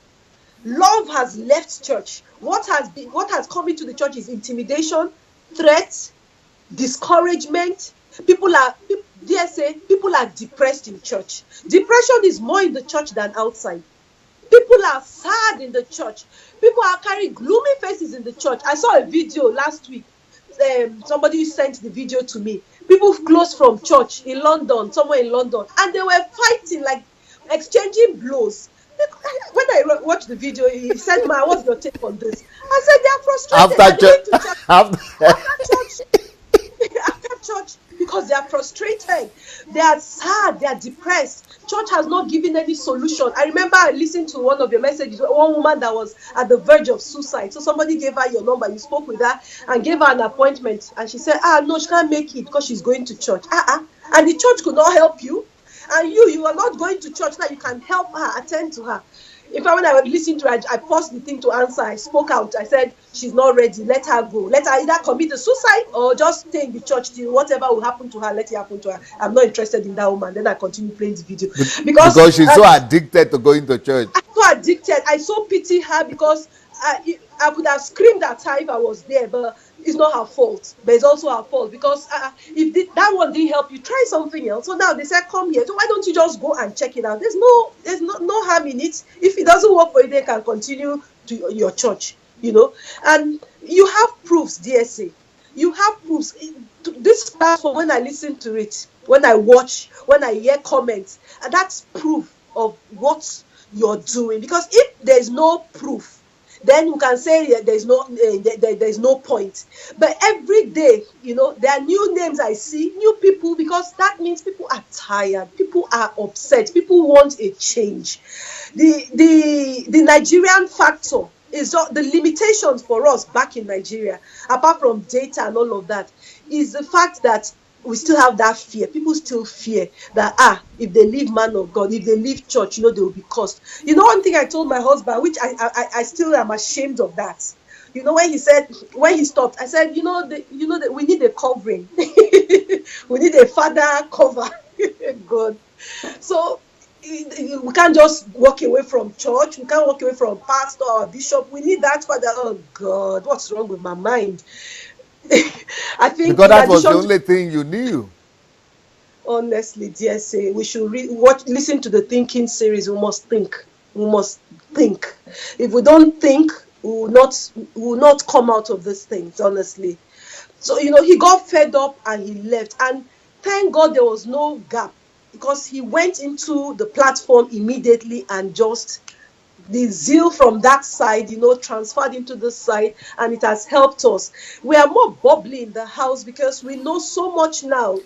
Speaker 2: Love has left church. What has come into the church is intimidation, threats, discouragement. People are depressed in church. Depression is more in the church than outside. People are sad in the church. People are carrying gloomy faces in the church. I saw a video last week. Somebody sent the video to me. People close from church in London, somewhere in London, and they were fighting, like exchanging blows. When I watched the video, he said, "Ma, what's your take on this?" I said, "They are frustrated." After church, because they are frustrated, they are sad, they are depressed. Church has not given any solution. I remember I listened to one of your messages, one woman that was at the verge of suicide. So somebody gave her your number, you spoke with her and gave her an appointment, and she said, no, she can't make it because she's going to church. And the church could not help you, and you are not going to church. Now you can help her, attend to her. In fact, when I was listening to her, I paused the thing to answer. I spoke out. I said, she's not ready. Let her go. Let her either commit a suicide or just stay in the church till whatever will happen to her, let it happen to her. I'm not interested in that woman. Then I continue playing the video.
Speaker 1: Because she's so addicted to going to church.
Speaker 2: I'm so addicted. I so pity her, because I could have screamed at her if I was there, but it's not her fault. But it's also her fault, because if that one didn't help you, try something else. So now they said, come here. So why don't you just go and check it out? There's no harm in it. If it doesn't work for you, they can continue to your church, And you have proofs, DSA. You have proofs. This platform, when I listen to it, when I watch, when I hear comments, and that's proof of what you're doing. Because if there's no proof, then you can say there's no point. But every day, there are new names I see, new people, because that means people are tired, people are upset, people want a change. The Nigerian factor It's just the limitations for us back in Nigeria, apart from data and all of that, is the fact that we still have that fear. People still fear that, if they leave man of God, if they leave church, they will be cursed. One thing I told my husband, which I still am ashamed of that. When he stopped, I said, we need a covering. We need a father cover. God. So we can't just walk away from church. We can't walk away from pastor or bishop. We need that father. Oh God, what's wrong with my mind? I think
Speaker 1: because that was the only thing you knew.
Speaker 2: Honestly, DSA, we should listen to the thinking series. We must think. We must think. If we don't think, we will not come out of these things, honestly. So, he got fed up and he left. And thank God there was no gap, because he went into the platform immediately, and just the zeal from that side, transferred into this side, and it has helped us. We are more bubbly in the house because we know so much now.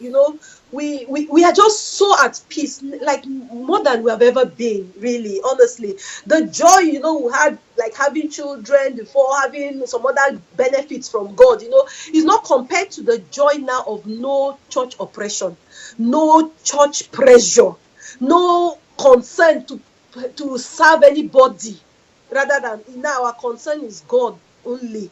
Speaker 2: We are just so at peace, like more than we have ever been, really, honestly. The joy, we had, like having children before, having some other benefits from God, is not compared to the joy now of no church oppression, no church pressure, no concern to serve anybody, rather than now our concern is God only,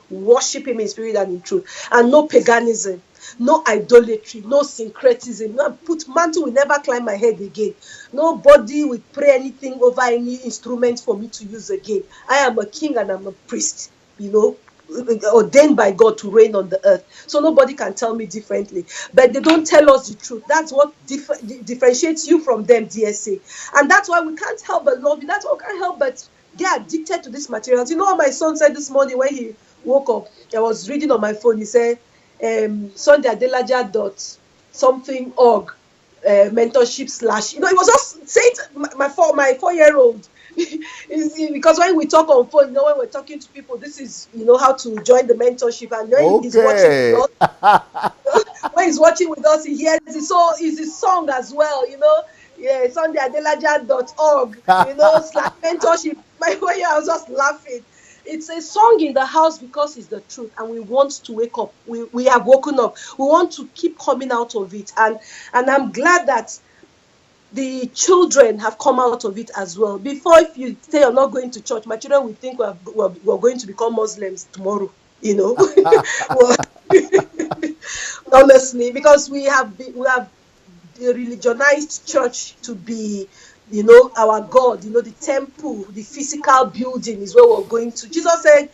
Speaker 2: worship him in spirit and in truth, and no paganism, no idolatry, no syncretism. No, mantle will never climb my head again. Nobody will pray anything over any instrument for me to use again. I am a king and I'm a priest, ordained by God to reign on the earth. So nobody can tell me differently. But they don't tell us the truth. That's what differentiates you from them, DSA. And that's why we can't help but love you. That's why we can't help but get addicted to these materials. What my son said this morning when he woke up? I was reading on my phone. He said, sundaydelaja.something.org mentorship / it was just saying my 4-year-old. Because when we talk on phone, when we're talking to people, this is how to join the mentorship. And when he's watching with us, when he's watching with us, he hears it. So it's his song as well, sundaydelaja.org, /mentorship. My 4-year, I was just laughing. It's a song in the house because it's the truth, and we want to wake up. We have woken up. We want to keep coming out of it, and I'm glad that the children have come out of it as well. Before, if you say you're not going to church, my children will think we're going to become Muslims tomorrow, honestly, because we have religionized church to be, our God, the temple, the physical building is where we're going to. Jesus said,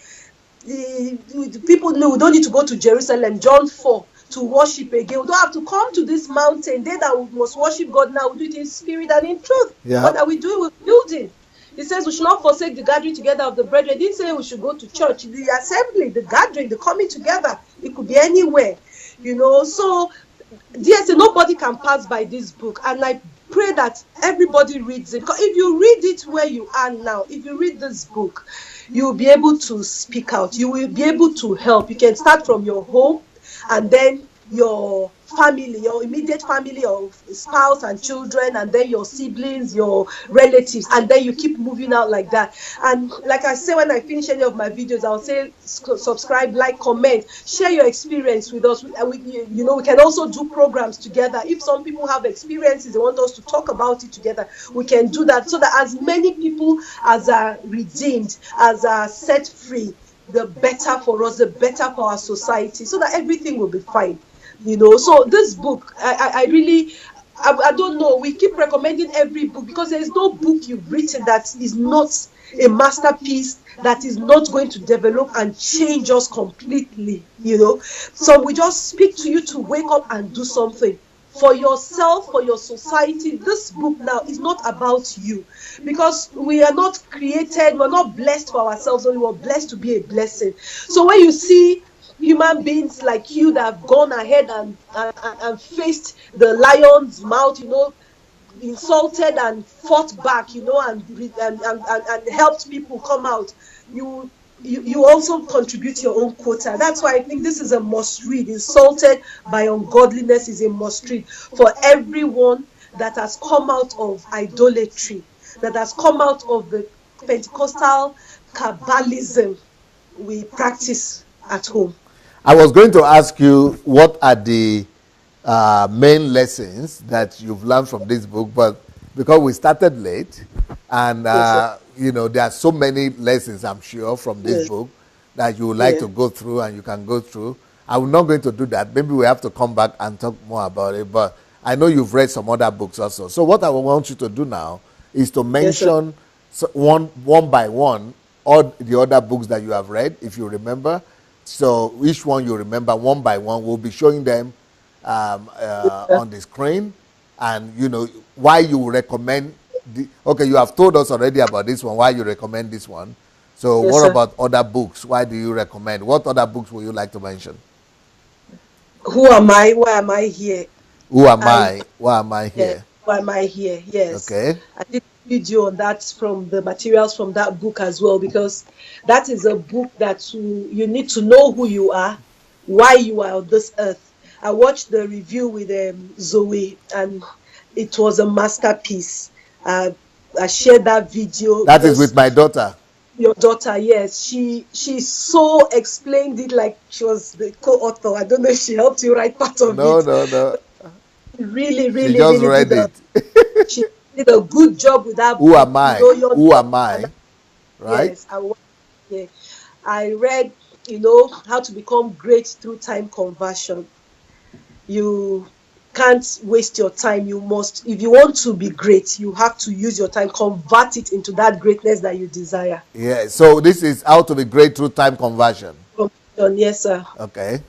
Speaker 2: the people know we don't need to go to Jerusalem, John 4, to worship again. We don't have to come to this mountain. They that must worship God now, we do it in spirit and in truth.
Speaker 1: Yeah.
Speaker 2: What are we doing with building? He says we should not forsake the gathering together of the brethren. He didn't say we should go to church. The assembly, the gathering, the coming together, it could be anywhere, So, DSA, nobody can pass by this book. And I pray that everybody reads it. Because if you read it where you are now, if you read this book, you will be able to speak out. You will be able to help. You can start from your home, and then your family, your immediate family of spouse and children, and then your siblings, your relatives, and then you keep moving out like that. And like I say, when I finish any of my videos, I'll say subscribe, like, comment, share your experience with us. We can also do programs together. If some people have experiences, they want us to talk about it together, we can do that, so that as many people as are redeemed, as are set free, the better for us, the better for our society, so that everything will be fine. So this book, I really, I don't know, we keep recommending every book, because there is no book you've written that is not a masterpiece, that is not going to develop and change us completely, So we just speak to you to wake up and do something for yourself, for your society. This book now is not about you, because we are not created, we're not blessed for ourselves, only we're blessed to be a blessing. So when you see human beings like you that have gone ahead and faced the lion's mouth, insulted and fought back, and helped people come out, you also contribute your own quota. That's why I think this is a must read. Insulted by Ungodliness is a must read for everyone that has come out of idolatry, that has come out of the Pentecostal Kabbalism we practice at home.
Speaker 1: I was going to ask you what are the main lessons that you've learned from this book, but because we started late, and
Speaker 2: Yes,
Speaker 1: there are so many lessons, I'm sure, from this
Speaker 2: yes,
Speaker 1: book that you would like to go through, and you can go through. I'm not going to do that. Maybe we have to come back and talk more about it, but I know you've read some other books also. So what I want you to do now is to
Speaker 2: yes, sir.
Speaker 1: mention one by one all the other books that you have read, if you remember. So each one you remember one by one, we'll be showing them on the screen, and why you recommend okay, you have told us already about this one, why you recommend this one. So
Speaker 2: Yes,
Speaker 1: what
Speaker 2: sir.
Speaker 1: about other books? Why do you recommend? What other books would you like to mention?
Speaker 2: Who am I? Why am I here?
Speaker 1: Who am
Speaker 2: I
Speaker 1: I? Why am I
Speaker 2: Yeah,
Speaker 1: here?
Speaker 2: why am I here? Yes.
Speaker 1: Okay.
Speaker 2: I did a video on that from the materials from that book as well, because that is a book that you need to know who you are, why you are on this earth. I watched the review with Zoe, and it was a masterpiece. I shared that video
Speaker 1: That is with
Speaker 2: because
Speaker 1: my daughter.
Speaker 2: your daughter, yes, she so explained it like she was the co-author. I don't know if she helped you write part of
Speaker 1: No,
Speaker 2: it.
Speaker 1: no, no.
Speaker 2: Really,
Speaker 1: She
Speaker 2: really,
Speaker 1: just
Speaker 2: really
Speaker 1: read it.
Speaker 2: she did a good job with that
Speaker 1: Who
Speaker 2: book.
Speaker 1: am I?
Speaker 2: Your
Speaker 1: Who am
Speaker 2: daughter,
Speaker 1: I? Right?
Speaker 2: yes, yeah. I read, how to become great through time conversion. You can't waste your time. You must, if you want to be great, you have to use your time, convert it into that greatness that you desire.
Speaker 1: Yeah. So this is how to be great through time conversion.
Speaker 2: Yes, sir.
Speaker 1: Okay.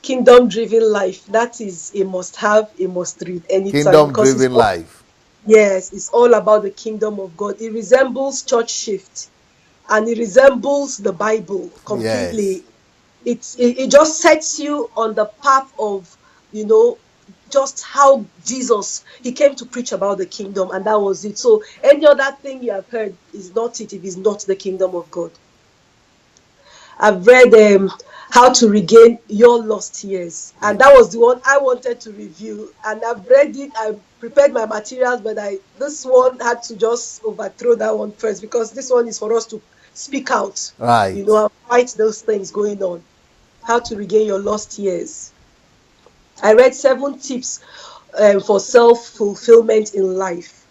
Speaker 2: Kingdom driven life. That is a must have, a must read anytime,
Speaker 1: Kingdom
Speaker 2: because
Speaker 1: driven life.
Speaker 2: yes, it's all about the kingdom of God. It resembles church shift, and it resembles the Bible
Speaker 1: Yes.
Speaker 2: completely. It just sets you on the path of, just how Jesus, he came to preach about the kingdom, and that was it. So any other thing you have heard is not it if it's not the kingdom of God. I've read How to Regain Your Lost Years, and that was the one I wanted to review, and I've read it. I prepared my materials, but this one had to just overthrow that one first, because this one is for us to speak out,
Speaker 1: Right.
Speaker 2: and fight those things going on. How to Regain Your Lost Years. I read 7 tips for self-fulfillment in life,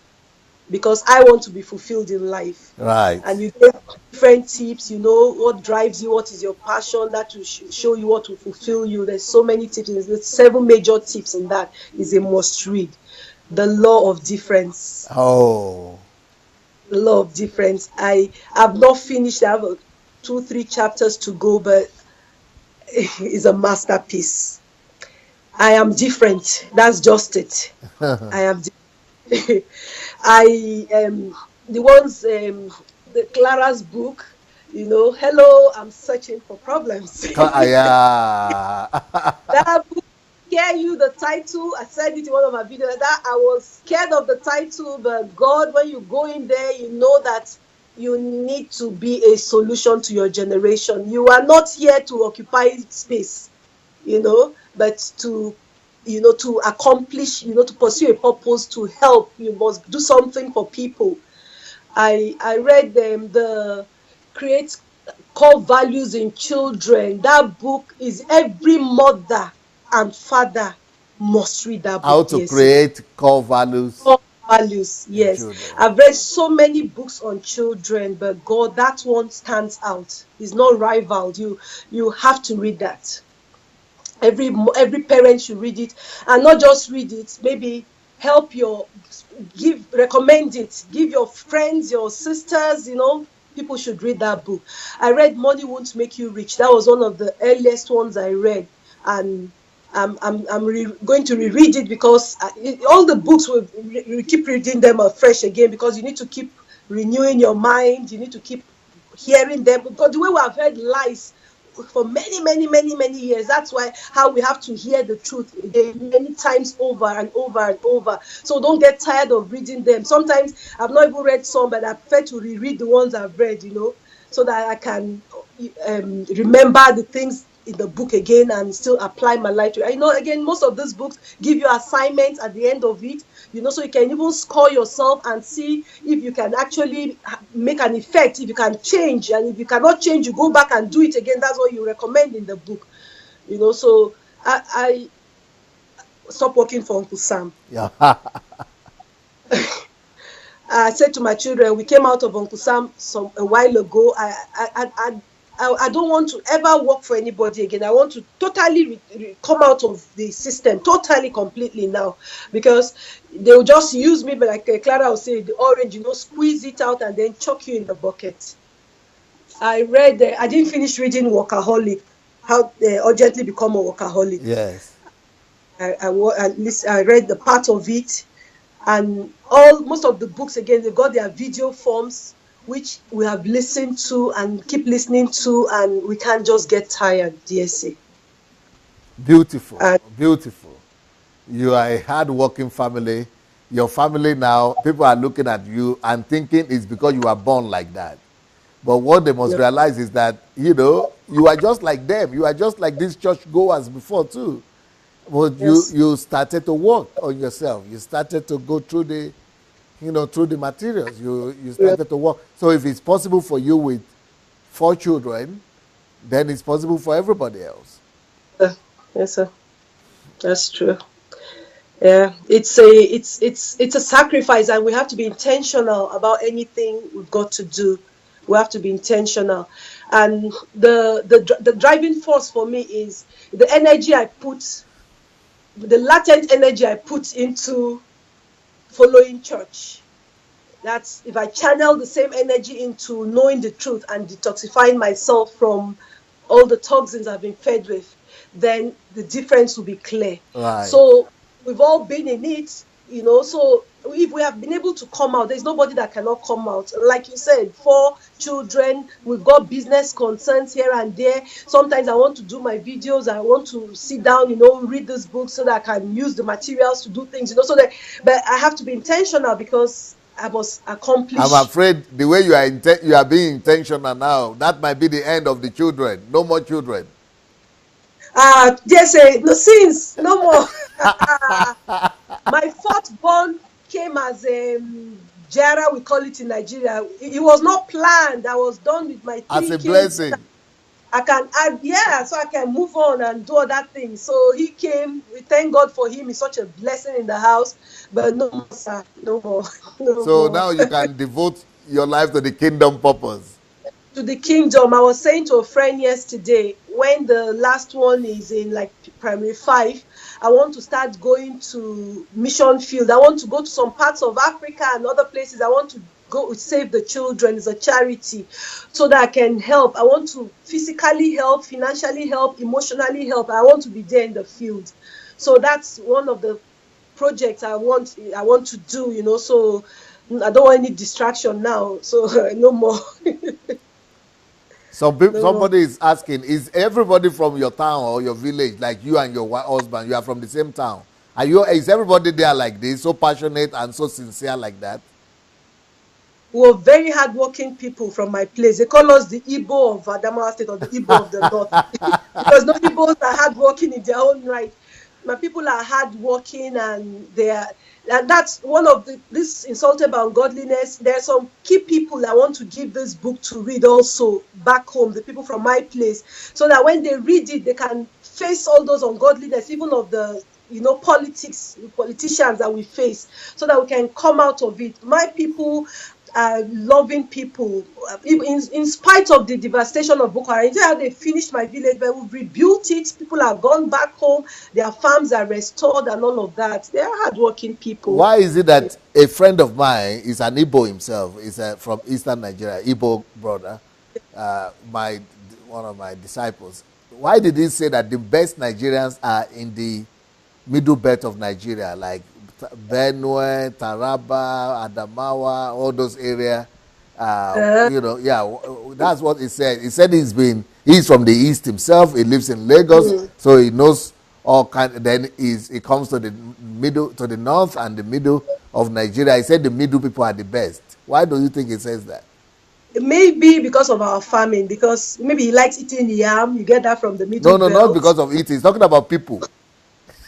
Speaker 2: because I want to be fulfilled in life.
Speaker 1: Right.
Speaker 2: And you get different tips, what drives you, what is your passion, that will show you what will fulfill you. There's so many tips. There's 7 major tips in that. Is a must read. The Law of Difference.
Speaker 1: Oh.
Speaker 2: The Law of Difference. I have not finished. I have 2-3 chapters to go, but it's a masterpiece. I am different. That's just it. I am different. I the ones the Clara's book, hello, I'm searching for problems.
Speaker 1: Yeah.
Speaker 2: That book scare you, the title. I said it in one of my videos that I was scared of the title, but God, when you go in there, you know that you need to be a solution to your generation. You are not here to occupy space, but to accomplish, to pursue a purpose, to help. You must do something for people. I read the Create Core Values in Children. That book is every mother and father must read that book.
Speaker 1: How to create core values.
Speaker 2: Core values, yes.
Speaker 1: Children.
Speaker 2: I've read so many books on children, but God, that one stands out. It's not rivaled. You have to read that. Every parent should read it, and not just read it, maybe recommend it, give your friends, your sisters, people should read that book. I read Money Won't Make You Rich. That was one of the earliest ones I read, and I'm going to reread it, because all the books we keep reading them afresh again, because you need to keep renewing your mind. You need to keep hearing them, because the way we have heard lies for many, many, many, many years. That's how we have to hear the truth again, many times over and over and over. So don't get tired of reading them. Sometimes I've not even read some, but I prefer to reread the ones I've read, so that I can remember the things in the book again and still apply my life to it. Again, most of these books give you assignments at the end of it, so you can even score yourself and see if you can actually make an effect, if you can change, and if you cannot change, you go back and do it again. That's what you recommend in the book, so I stopped working for Uncle Sam.
Speaker 1: Yeah.
Speaker 2: I said to my children, we came out of Uncle Sam a while ago. I don't want to ever work for anybody again. I want to totally come out of the system, totally, completely now, because they will just use me, but like Clara will say, the orange, squeeze it out and then chuck you in the bucket. I didn't finish reading Workaholic, How Urgently Become a Workaholic.
Speaker 1: Yes.
Speaker 2: I read the part of it, and most of the books, again, they've got their video forms, which we have listened to and keep listening to, and we can't just get tired, DSA.
Speaker 1: Beautiful, beautiful. You are a hard-working family. Your family now, people are looking at you and thinking it's because you are born like that. But what they must realize is that, you are just like them. You are just like these churchgoers before too. But you started to work on yourself. You started to go through the through the materials. You started to work. So if it's possible for you with 4 children, then it's possible for everybody else.
Speaker 2: Yes, sir. That's true. Yeah, it's a sacrifice, and we have to be intentional about anything we've got to do. We have to be intentional. And the driving force for me is the energy I put, the latent energy I put into following church. That's if I channel the same energy into knowing the truth and detoxifying myself from all the toxins I've been fed with, then the difference will be clear.
Speaker 1: Right.
Speaker 2: So we've all been in it, so if we have been able to come out, there's nobody that cannot come out. Like you said, 4 children, we've got business concerns here and there. Sometimes I want to do my videos, I want to sit down, read this book so that I can use the materials to do things, but I have to be intentional because I must accomplish.
Speaker 1: I'm afraid the way you are being intentional now, that might be the end of the children. No more children.
Speaker 2: Yes, no sins, no more. My 4th born came as a Jara, we call it in Nigeria. It was not planned. I was done with my 3
Speaker 1: as a
Speaker 2: kids.
Speaker 1: blessing.
Speaker 2: I can add, so I can move on and do other things. So he came. We thank God for him. He's such a blessing in the house. But no more, sir, no more.
Speaker 1: So now you can devote your life to the kingdom purpose.
Speaker 2: To the kingdom. I was saying to a friend yesterday, when the last one is in like primary 5, I want to start going to mission field. I want to go to some parts of Africa and other places. I want to go save the children. It's a charity so that I can help. I want to physically help, financially help, emotionally help. I want to be there in the field. So that's one of the projects I want to do, so I don't want any distraction now. So no more.
Speaker 1: Somebody is asking, is everybody from your town or your village, like you and your husband, you are from the same town? Is everybody there like this, so passionate and so sincere like that?
Speaker 2: We're very hardworking people from my place. They call us the Igbo of Adamawa State, or the Igbo of the North. Because no Igbos are hardworking in their own right. My people are hardworking, and that's one of this Insulted by Ungodliness. There are some key people I want to give this book to read also back home, the people from my place, so that when they read it, they can face all those ungodliness, even of the politicians that we face, so that we can come out of it. My people are loving people. In spite of the devastation of Boko Haram, how they finished my village, but we've rebuilt it. People have gone back home. Their farms are restored and all of that. They are hardworking people.
Speaker 1: Why is it that a friend of mine is an Igbo himself, is from Eastern Nigeria, Igbo brother, one of my disciples? Why did he say that the best Nigerians are in the middle belt of Nigeria, like Benue, Taraba, Adamawa, all those areas? That's what he said. He said he's from the east himself. He lives in Lagos, so he knows all kind. Then he comes to the middle, to the north and the middle of Nigeria. He said the middle people are the best. Why do you think he says that?
Speaker 2: Maybe because of our farming, because maybe he likes eating yam. You get that from the
Speaker 1: No,
Speaker 2: middle
Speaker 1: no, not
Speaker 2: belt.
Speaker 1: because of it. He's talking about people.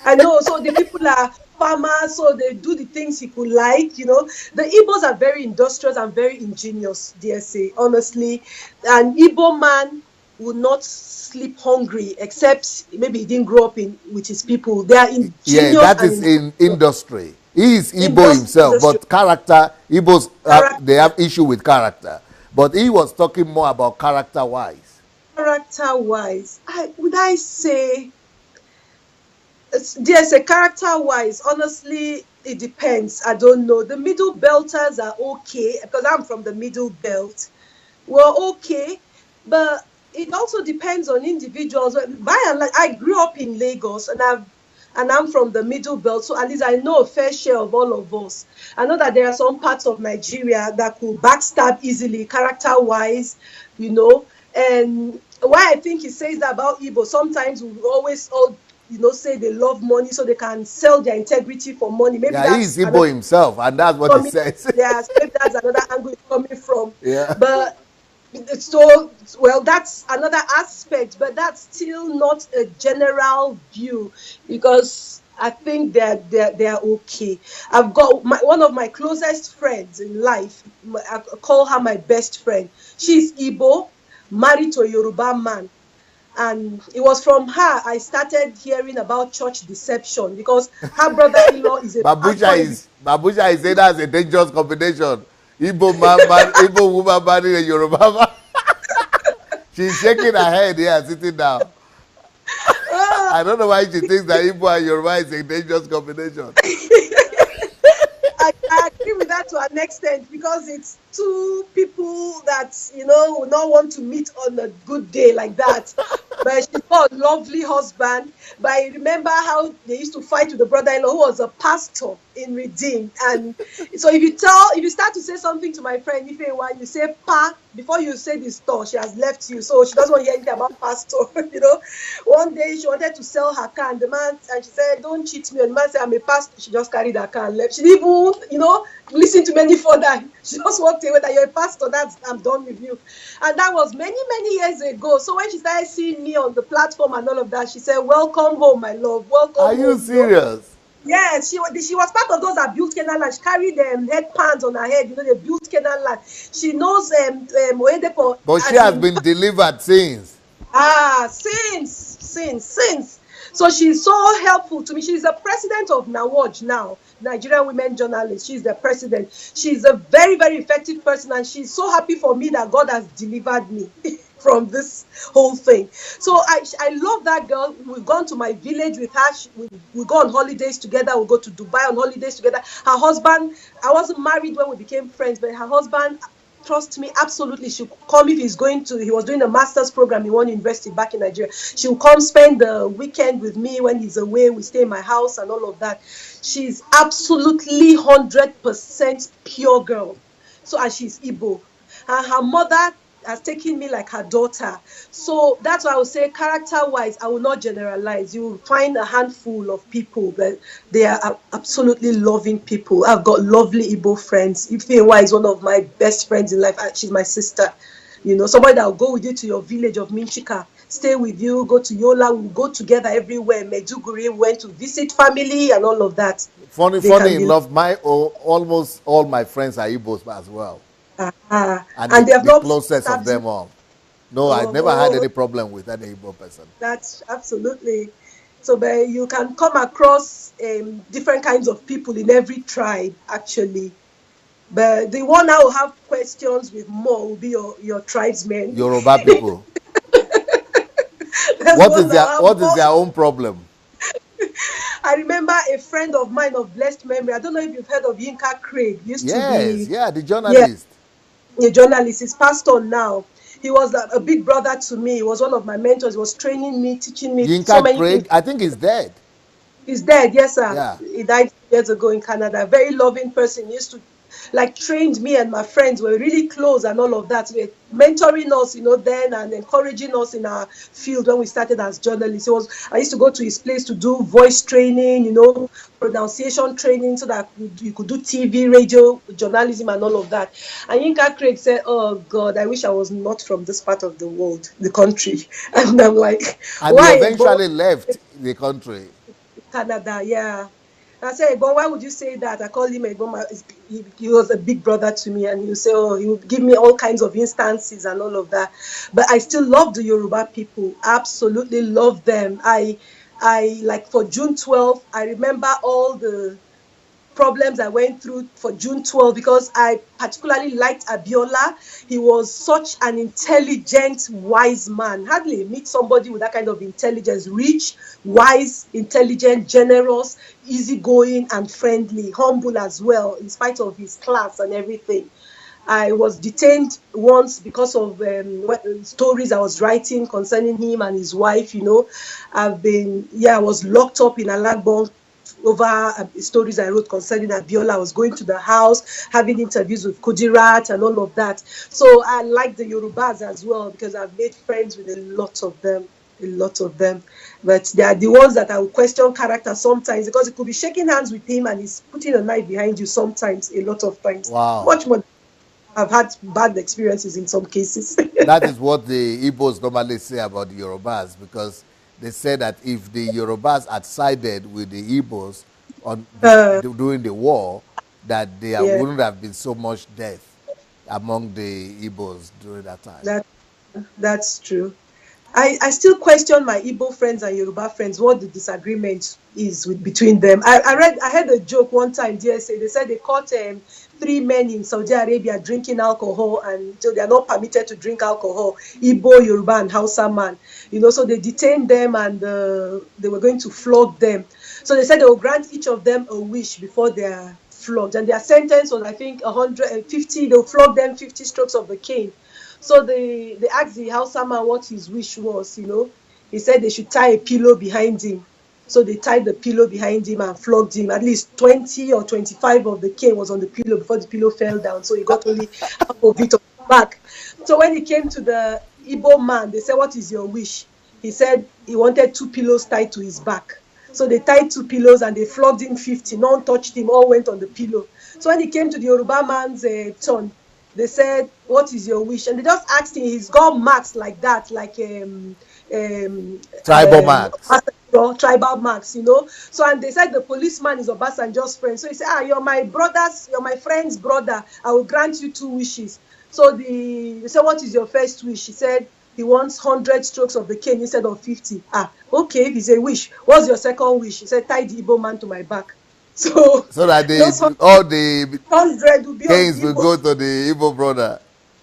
Speaker 2: I know. So the people are farmers, so they do the things he could like. The Igbos are very industrious and very ingenious, DSA, honestly. An Igbo man will not sleep hungry, except maybe he didn't grow up with his people. They are
Speaker 1: Yeah,
Speaker 2: ingenious
Speaker 1: that
Speaker 2: and
Speaker 1: is in industry. He is Igbo himself,
Speaker 2: industrious
Speaker 1: but character, Igbos, they
Speaker 2: character.
Speaker 1: have issue with character. But he was talking more about character-wise.
Speaker 2: Character-wise, would I say there's a character-wise? Honestly, it depends. I don't know. The middle belters are okay because I'm from the middle belt. We're okay, but it also depends on individuals. By and large, I grew up in Lagos, and I'm from the middle belt, so at least I know a fair share of all of us. I know that there are some parts of Nigeria that could backstab easily, character-wise, And why I think he says that about Igbo, sometimes we always all say they love money, so they can sell their integrity for money. Maybe
Speaker 1: Yeah, he is
Speaker 2: that's
Speaker 1: Igbo
Speaker 2: another
Speaker 1: himself, and that's what he
Speaker 2: coming.
Speaker 1: says.
Speaker 2: Yes, maybe that's another angle it's coming from.
Speaker 1: Yeah.
Speaker 2: But so, well, that's another aspect, but that's still not a general view, because I think they're okay. I've got one of my closest friends in life. I call her my best friend. She's Igbo, married to a Yoruba man. And it was from her I started hearing about church deception, because her brother-in-law is a pastor.
Speaker 1: Babusha is saying that's a dangerous combination. Igbo woman marrying a Yoruba man. She's shaking her head here, sitting down. I don't know why she thinks that Igbo and Yoruba is a dangerous combination.
Speaker 2: I agree with that to an extent, because it's two people that will not want to meet on a good day like that. But she's got a lovely husband. But I remember how they used to fight with the brother-in-law who was a pastor in Redeem. And so if you start to say something to my friend, if you say pa before you say the store, she has left you. So she doesn't want to hear anything about pastor. One day she wanted to sell her car, and she said, "Don't cheat me." And the man said, "I'm a pastor." She just carried her car and left. She didn't even, listen to me any further. She just walked away. That you're a pastor, I'm done with you. And that was many, many years ago. So when she started seeing me on the platform and all of that, she said, "Welcome home, my love. Welcome
Speaker 1: Are
Speaker 2: home."
Speaker 1: you serious?
Speaker 2: Yes, she was part of those that built Canaan Land. She carried head pans on her head. They built Canaan Land. She knows Oyedepo.
Speaker 1: But she has been delivered since.
Speaker 2: Since. So she's so helpful to me. She's the president of NAWOJ now, Nigerian Women Journalists. She's the president. She's a very, very effective person, and she's so happy for me that God has delivered me from this whole thing. So I love that girl. We've gone to my village with her. We go on holidays together. We go to Dubai on holidays together. Her husband, I wasn't married when we became friends, but her husband, trust me, absolutely, she'll come if he was doing a master's program in one university back in Nigeria. She'll come spend the weekend with me when he's away. We stay in my house and all of that. She's absolutely 100% pure girl. So, and she's Igbo. And her mother has taken me like her daughter. So that's why I would say, character-wise, I will not generalize. You will find a handful of people, but they are absolutely loving people. I've got lovely Igbo friends. Ifewa is one of my best friends in life. She's my sister. Somebody that will go with you to your village of Minchika, stay with you, go to Yola, we'll go together everywhere. Medjugorje, went to visit family and all of that.
Speaker 1: Funny enough, almost all my friends are Igbos as well. And they have the closest of them all. No, I never had any problem with any Igbo person.
Speaker 2: That's absolutely. So but you can come across different kinds of people in every tribe, actually. But the one I will have questions with more will be your tribesmen.
Speaker 1: Yoruba people. What is their own problem?
Speaker 2: I remember a friend of mine of blessed memory. I don't know if you've heard of Yinka Craig.
Speaker 1: The journalist.
Speaker 2: A journalist. He's passed on now. He was a big brother to me. He was one of my mentors. He was training me, teaching me
Speaker 1: Yinka
Speaker 2: so many
Speaker 1: Craig,
Speaker 2: things.
Speaker 1: I think he's dead.
Speaker 2: He's dead, yes, sir.
Speaker 1: Yeah.
Speaker 2: He died years ago in Canada. Very loving person. He used to like trained me and my friends. Were really close and all of that. They were mentoring us, then, and encouraging us in our field when we started as journalists. I used to go to his place to do voice training, pronunciation training, so that you could do TV, radio, journalism, and all of that. And Yinka Craig said, "Oh God, I wish I was not from this part of the world, the country." And I'm like,
Speaker 1: And he
Speaker 2: "Why?"
Speaker 1: eventually left the country.
Speaker 2: Canada, yeah. I said, but why would you say that? I called him Egbon. He was a big brother to me, and he would say, oh, he would give me all kinds of instances and all of that. But I still love the Yoruba people. Absolutely love them. I like for June 12th, I remember all the problems I went through for June 12th, because I particularly liked Abiola. He was such an intelligent, wise man. Hardly meet somebody with that kind of intelligence. Rich, wise, intelligent, generous, easygoing, and friendly, humble as well, in spite of his class and everything. I was detained once because of stories I was writing concerning him and his wife. I was locked up in Alagbon over stories I wrote concerning Abiola. I was going to the house, having interviews with Kudirat and all of that. So I like the Yorubas as well, because I've made friends with a lot of them. But they are the ones that I will question character sometimes, because it could be shaking hands with him and he's putting a knife behind you sometimes, a lot of times.
Speaker 1: Wow.
Speaker 2: Much more. I've had bad experiences in some cases.
Speaker 1: That is what the Igbos normally say about the Yorubas, because they say that if the Yorubas had sided with the Igbos during the war, that there wouldn't have been so much death among the Igbos during that time.
Speaker 2: That's true. I still question my Igbo friends and Yoruba friends what the disagreement is between them. I heard a joke one time, DSA. They said they caught 3 men in Saudi Arabia drinking alcohol, and so they are not permitted to drink alcohol. Igbo, Yoruba, and Hausa man. So they detained them, and they were going to flog them. So they said they will grant each of them a wish before they are flogged, and their sentence was, I think, 150. They'll flog them 50 strokes of the cane. So they asked the Hausa man what his wish was. He said they should tie a pillow behind him. So they tied the pillow behind him and flogged him. At least 20 or 25 of the cane was on the pillow before the pillow fell down. So he got only half of it on the back. So when he came to the Igbo man, they said, what is your wish? He said he wanted 2 pillows tied to his back. So they tied 2 pillows and they flogged him 50. No one touched him, all went on the pillow. So when he came to the Yoruba man's turn, they said, what is your wish? And they just asked him, he's got marks like that, like
Speaker 1: tribal marks.
Speaker 2: Tribal marks, So, and they said the policeman is Obasanjo's friend. So he said, you're my friend's brother. I will grant you 2 wishes. So they said, what is your first wish? He said he wants 100 strokes of the cane instead of 50. Okay, if it's a wish. What's your second wish? He said, tie the Igbo man to my back. So
Speaker 1: that all the
Speaker 2: 100 will be
Speaker 1: canes will go to the Igbo brother.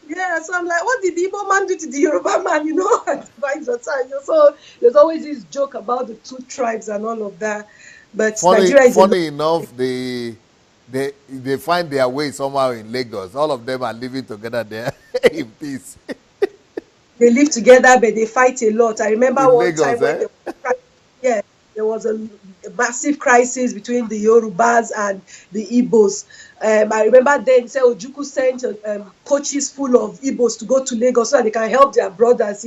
Speaker 2: Yeah, so I'm like, what did the Igbo man do to the Yoruba man, and vice versa. So there's always this joke about the 2 tribes and all of that. But
Speaker 1: funny enough, they find their way somehow in Lagos. All of them are living together there in peace.
Speaker 2: They live together, but they fight a lot. I remember in one Lagos, time when there was a massive crisis between the Yorubas and the Igbos. I remember then, say Ojukwu sent coaches full of Igbos to go to Lagos so that they can help their brothers,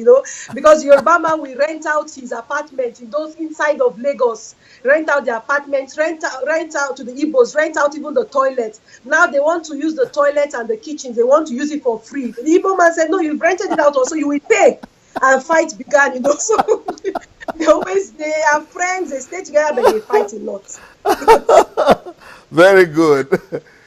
Speaker 2: because Yoruba man will rent out his apartment in those inside of Lagos, rent out the apartments, rent out to the Igbos, rent out even the toilet. Now they want to use the toilet and the kitchens. They want to use it for free. The Igbo man said, no, you've rented it out also, you will pay. And fight began, So they are friends, they stay together, but they fight a lot.
Speaker 1: Very good.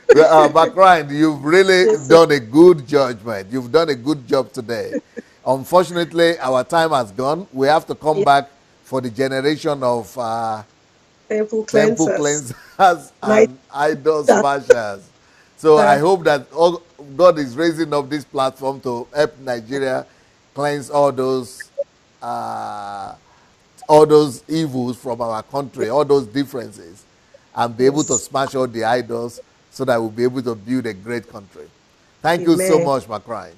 Speaker 1: Backrind, you've really done a good judgment. You've done a good job today. Unfortunately, our time has gone. We have to come back for the generation of
Speaker 2: temple cleansers
Speaker 1: and idol smashers. So I hope that God is raising up this platform to help Nigeria cleanse all those evils from our country, all those differences, and be able to smash all the idols so that we'll be able to build a great country. Thank you so much, Macrine.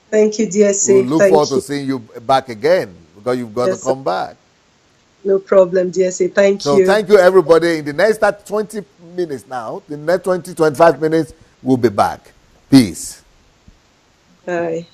Speaker 2: Thank you, DSA.
Speaker 1: We'll look forward to seeing you back again, because you've got to come back.
Speaker 2: No problem, DSA. Thank you.
Speaker 1: So thank you, everybody. In the next 20 minutes now, the next 20, 25 minutes, We'll be back. Peace.
Speaker 2: Bye.